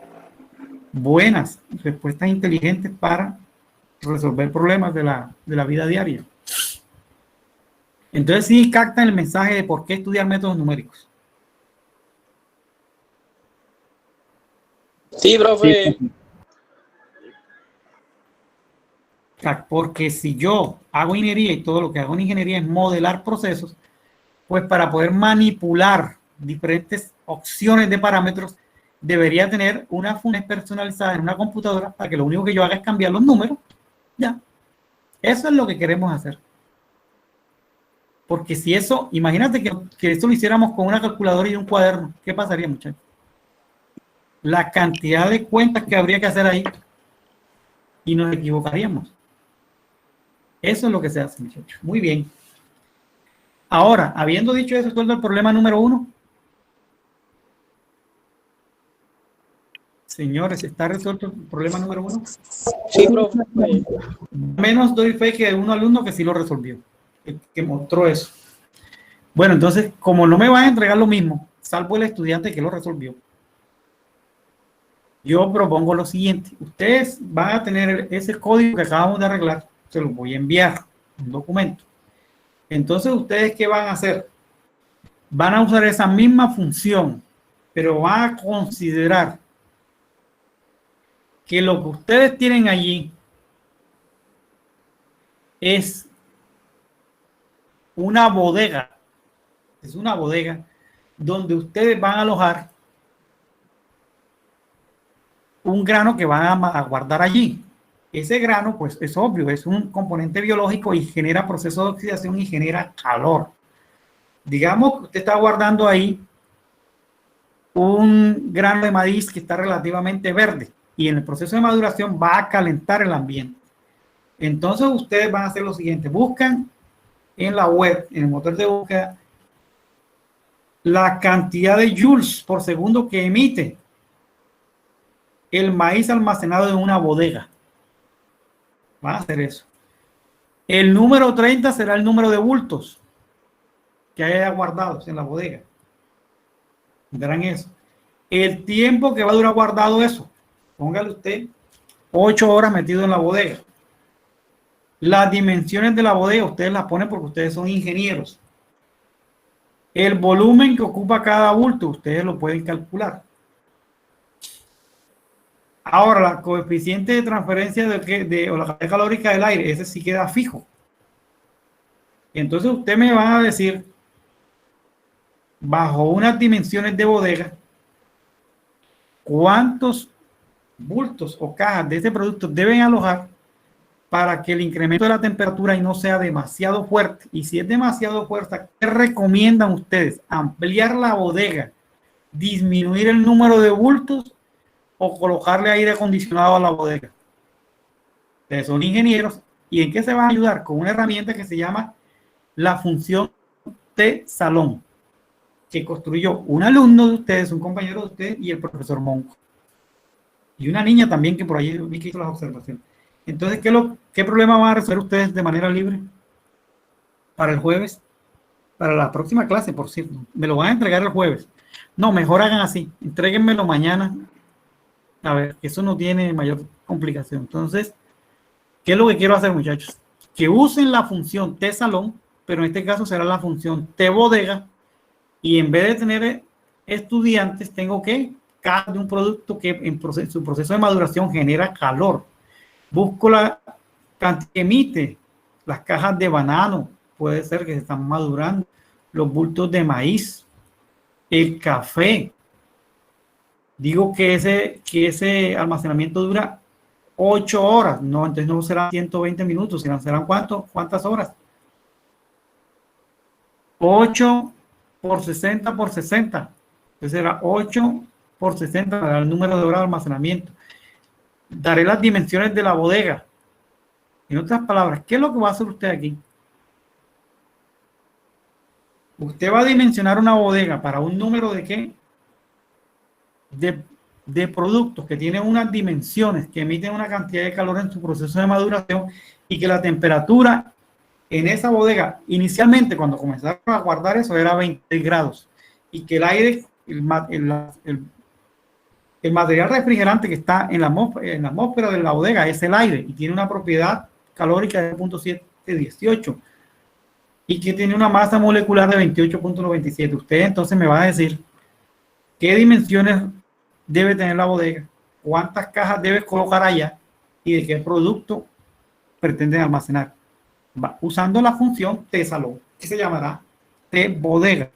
buenas, respuestas inteligentes para resolver problemas de la vida diaria. Entonces sí captan el mensaje de por qué estudiar métodos numéricos. Sí, profe. Sí. Porque si yo hago ingeniería y todo lo que hago en ingeniería es modelar procesos, pues para poder manipular diferentes opciones de parámetros, debería tener una función personalizada en una computadora para que lo único que yo haga es cambiar los números. Ya. Eso es lo que queremos hacer. Porque si eso, imagínate que esto lo hiciéramos con una calculadora y un cuaderno, ¿qué pasaría, muchachos? La cantidad de cuentas que habría que hacer ahí y nos equivocaríamos. Eso es lo que se hace, muchachos. Muy bien. Ahora, habiendo dicho eso, ¿resuelto el problema número 1? Señores, ¿está resuelto el problema número 1? Sí, profe. Menos doy fe que un alumno que sí lo resolvió, que mostró eso. Bueno, entonces, como no me van a entregar lo mismo, salvo el estudiante que lo resolvió, yo propongo lo siguiente. Ustedes van a tener ese código que acabamos de arreglar, se lo voy a enviar, un documento. Entonces, ¿ustedes qué van a hacer? Van a usar esa misma función, pero van a considerar que lo que ustedes tienen allí es una bodega. Es una bodega donde ustedes van a alojar un grano que van a guardar allí. Ese grano, pues es obvio, es un componente biológico y genera procesos de oxidación y genera calor. Digamos que usted está guardando ahí un grano de maíz que está relativamente verde y en el proceso de maduración va a calentar el ambiente. Entonces ustedes van a hacer lo siguiente, buscan en la web, en el motor de búsqueda, la cantidad de joules por segundo que emite el maíz almacenado en una bodega. Van a hacer eso. El número 30 será el número de bultos que haya guardados en la bodega. Verán eso. El tiempo que va a durar guardado eso. Póngale usted 8 horas metido en la bodega. Las dimensiones de la bodega ustedes las ponen porque ustedes son ingenieros. El volumen que ocupa cada bulto ustedes lo pueden calcular. Ahora, la coeficiente de transferencia o la cantidad calórica del aire, ese sí queda fijo. Entonces usted me va a decir, bajo unas dimensiones de bodega, cuántos bultos o cajas de ese producto deben alojar para que el incremento de la temperatura no sea demasiado fuerte. Y si es demasiado fuerte, ¿qué recomiendan ustedes? ¿Ampliar la bodega, disminuir el número de bultos o colocarle aire acondicionado a la bodega? Ustedes son ingenieros. ¿Y en qué se van a ayudar? Con una herramienta que se llama la función T-Salón, que construyó un alumno de ustedes, un compañero de ustedes y el profesor Monco. Y una niña también que por ahí vi que hizo las observaciones. Entonces, ¿qué problema van a resolver ustedes de manera libre para el jueves? Para la próxima clase, por cierto. Me lo van a entregar el jueves. No, mejor hagan así. Entréguenmelo mañana. A ver, eso no tiene mayor complicación. Entonces, ¿qué es lo que quiero hacer, muchachos? Que usen la función T-Salón, pero en este caso será la función T-Bodega. Y en vez de tener estudiantes, tengo que cada de un producto que en su proceso de maduración genera calor. Busco la cantidad que emite las cajas de banano, puede ser que se están madurando, los bultos de maíz, el café. Digo que ese almacenamiento dura 8 horas, no, entonces no serán 120 minutos, serán ¿cuántas horas? 8 por 60 por 60, entonces será 8 por 60 para el número de horas de almacenamiento. Daré las dimensiones de la bodega. En otras palabras, ¿qué es lo que va a hacer usted aquí? Usted va a dimensionar una bodega para un número de ¿qué? De productos que tienen unas dimensiones que emiten una cantidad de calor en su proceso de maduración y que la temperatura en esa bodega, inicialmente cuando comenzaron a guardar eso, era 20 grados y que el aire, el material refrigerante que está en la atmósfera de la bodega es el aire y tiene una propiedad calórica de 0.718 y que tiene una masa molecular de 28.97. Usted entonces me va a decir qué dimensiones debe tener la bodega, cuántas cajas debe colocar allá y de qué producto pretenden almacenar. Usando la función T-Salón, que se llamará T-Bodega.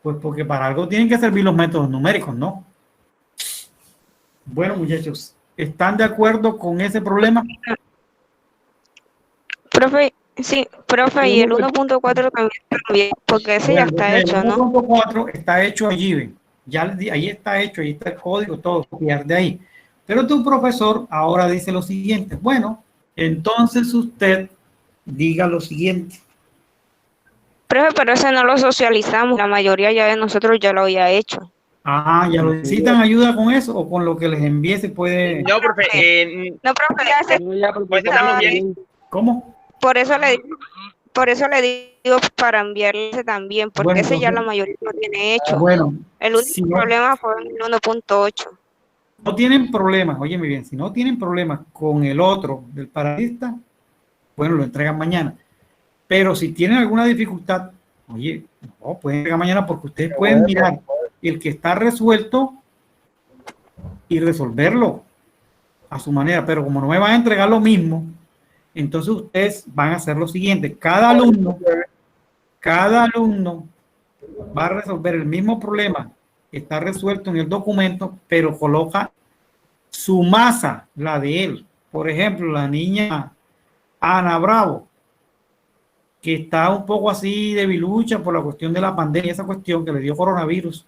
Pues porque para algo tienen que servir los métodos numéricos, ¿no? Bueno, muchachos, ¿están de acuerdo con ese problema? Profe, sí, profe, y el 1.4 también, porque ese ya está hecho, ¿no? El 1.4 está hecho allí, ¿ven? Ya ahí está hecho, ahí está el código, todo, copiar de ahí. Pero tu profesor ahora dice lo siguiente. Bueno, entonces usted diga lo siguiente. Profe, pero ese no lo socializamos, la mayoría ya de nosotros ya lo había hecho. Ah, ¿ya lo necesitan ayuda con eso o con lo que les envíe se puede? No, profe. No, profe, pues estamos bien. ¿Cómo? por eso le digo para enviarle ese también, porque Bueno, ese ya entonces, la mayoría lo tiene hecho. Bueno, El único si no, problema fue el 1.8. no tienen problemas, óyeme bien, si no tienen problemas con el otro del paradista, bueno, lo entregan mañana. Pero si tienen alguna dificultad, oye, no, pueden entregar mañana porque ustedes pueden mirar el que está resuelto y resolverlo a su manera. Pero como no me van a entregar lo mismo, entonces ustedes van a hacer lo siguiente. Cada alumno va a resolver el mismo problema que está resuelto en el documento, pero coloca su masa, la de él. Por ejemplo, la niña Ana Bravo que está un poco así debilucha por la cuestión de la pandemia, esa cuestión que le dio coronavirus,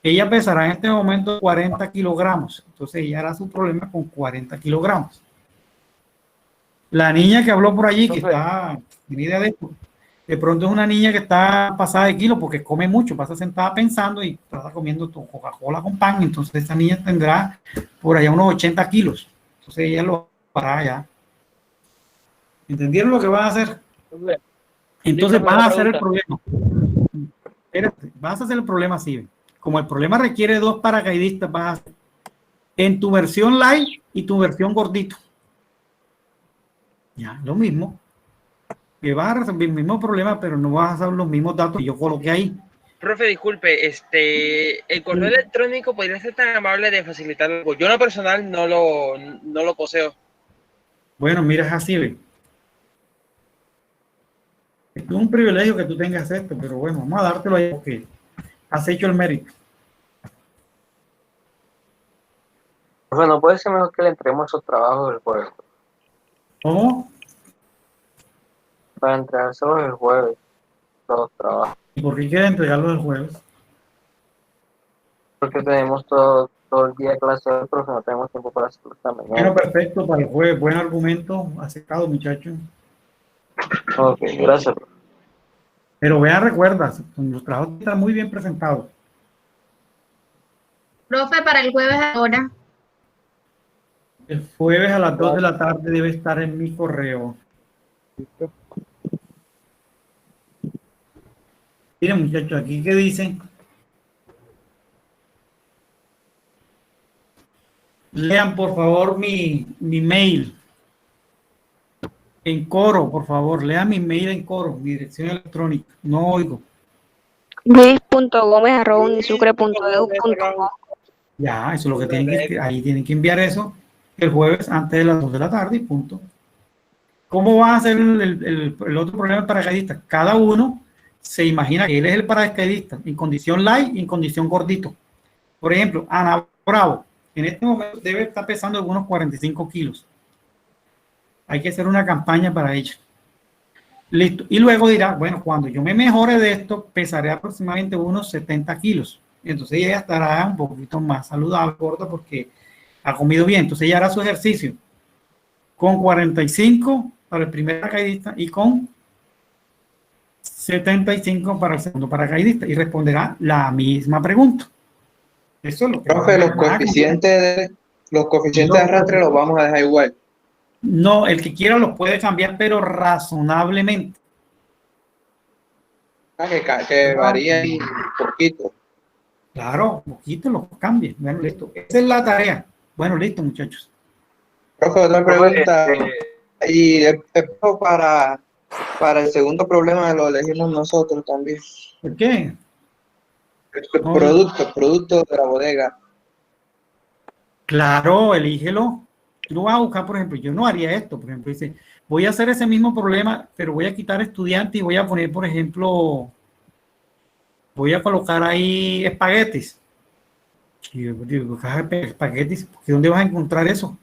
ella pesará en este momento 40 kilogramos. Entonces ella hará su problema con 40 kilogramos. La niña que habló por allí, que está, ni idea de esto, de pronto es una niña que está pasada de kilo porque come mucho, pasa sentada pensando y está comiendo Coca-Cola con pan. Entonces esa niña tendrá por allá unos 80 kilos. Entonces ella lo hará ya. ¿Entendieron lo que van a hacer? Entonces vas a hacer el problema. Espérate, vas a hacer el problema así. Como el problema requiere 2 paracaidistas, vas a hacer en tu versión light y tu versión gordito. Ya, lo mismo. Que vas a resolver el mismo problema, pero no vas a saber los mismos datos que yo coloqué ahí. Profe, disculpe, el correo electrónico podría ser tan amable de facilitarlo. Yo en lo personal no lo poseo. Bueno, mira, es así, ve. Es un privilegio que tú tengas esto, pero bueno, vamos a dártelo ahí porque has hecho el mérito. Profe, ¿no puede ser mejor que le entreguemos esos trabajos el jueves? ¿Cómo? Para entregárselos el jueves, los trabajos. ¿Y por qué quieres entregarlo el jueves? Porque tenemos todo el día de clase, pero no tenemos tiempo para hacerlo esta mañana. Bueno, perfecto, para el jueves. Buen argumento, aceptado, muchachos. Ok, gracias. Pero vean, recuerda, los trabajos están muy bien presentados. Profe, para el jueves ahora. El jueves a las 2 de la tarde debe estar en mi correo. Miren, muchachos, aquí que dicen. Lean, por favor, mi mail. En coro, por favor. Lean mi mail en coro, mi dirección electrónica. No oigo. luis.gomez@unisucre.edu.co. Ya, eso es lo que tienen que, ahí tienen que enviar eso el jueves antes de las 2 de la tarde y punto. ¿Cómo va a ser el otro problema del paracaidista? Cada uno se imagina que él es el paracaidista en condición light y en condición gordito. Por ejemplo, Ana Bravo, en este momento debe estar pesando algunos 45 kilos. Hay que hacer una campaña para ella. Listo. Y luego dirá, bueno, cuando yo me mejore de esto, pesaré aproximadamente unos 70 kilos. Entonces ella estará un poquito más saludable, gorda, porque ha comido bien. Entonces ella hará su ejercicio con 45 para el primer paracaidista y con 75 para el segundo paracaidista y responderá la misma pregunta. Eso es lo que Profe, los coeficientes de arrastre los vamos a dejar igual. No, el que quiera los puede cambiar, pero razonablemente. Que varíen un poquito. Claro, un poquito los cambien. Bueno, listo. Esa es la tarea. Bueno, listo, muchachos. Profe, otra pregunta. Y esto para el segundo problema lo elegimos nosotros también. ¿Por qué? El producto de la bodega. Claro, elígelo. Tú lo vas a buscar, por ejemplo, yo no haría esto, por ejemplo, dice, voy a hacer ese mismo problema, pero voy a quitar estudiantes y voy a poner, por ejemplo, voy a colocar ahí espaguetis. Y yo digo, espaguetis, ¿dónde vas a encontrar eso?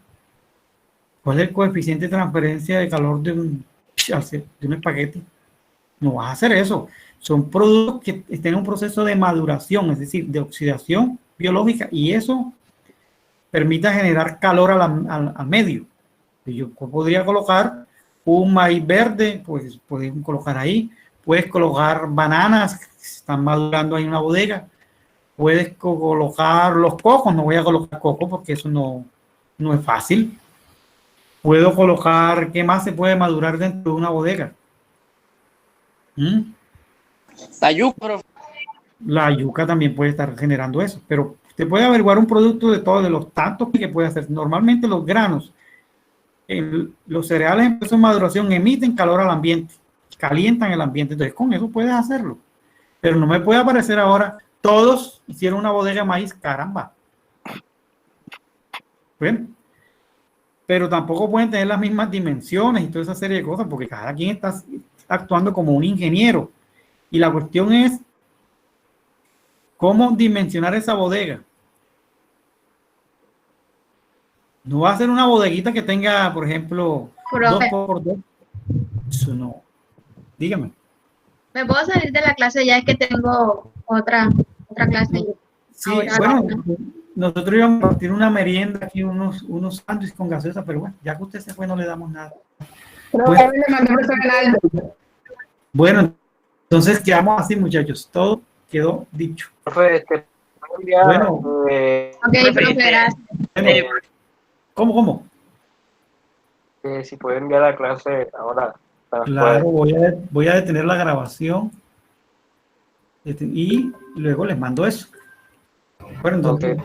¿Cuál es el coeficiente de transferencia de calor de un espagueti? No vas a hacer eso. Son productos que estén en un proceso de maduración, es decir, de oxidación biológica, y eso permita generar calor al medio. Y yo podría colocar un maíz verde, pues puedes colocar ahí, puedes colocar bananas que están madurando ahí en una bodega, puedes colocar los cocos, no voy a colocar coco porque eso no es fácil. Puedo colocar, ¿qué más se puede madurar dentro de una bodega? La yuca. La yuca también puede estar generando eso, pero usted puede averiguar un producto de todos, de los tantos que puede hacer. Normalmente los granos, los cereales en proceso de maduración emiten calor al ambiente, calientan el ambiente, entonces con eso puedes hacerlo. Pero no me puede aparecer ahora, todos hicieron una bodega de maíz, caramba. Bueno, pero tampoco pueden tener las mismas dimensiones y toda esa serie de cosas, porque cada quien está actuando como un ingeniero. Y la cuestión es cómo dimensionar esa bodega. No va a ser una bodeguita que tenga, por ejemplo, Profe. 2x2. Eso no. Dígame. ¿Me puedo salir de la clase ya? Es que tengo otra clase. Sí, Ahora, bueno, nosotros íbamos a partir una merienda aquí, unos sándwiches con gaseosa, pero bueno, ya que usted se fue, no le damos nada. Profe, le mandó profesor Renaldo. Bueno, entonces quedamos así, muchachos. Todo quedó dicho. Profe, puede enviar, Bueno. Ok, profe, gracias. Bueno, ¿cómo? si puede enviar la clase ahora. Claro, voy a detener la grabación y luego les mando eso. Bueno, entonces,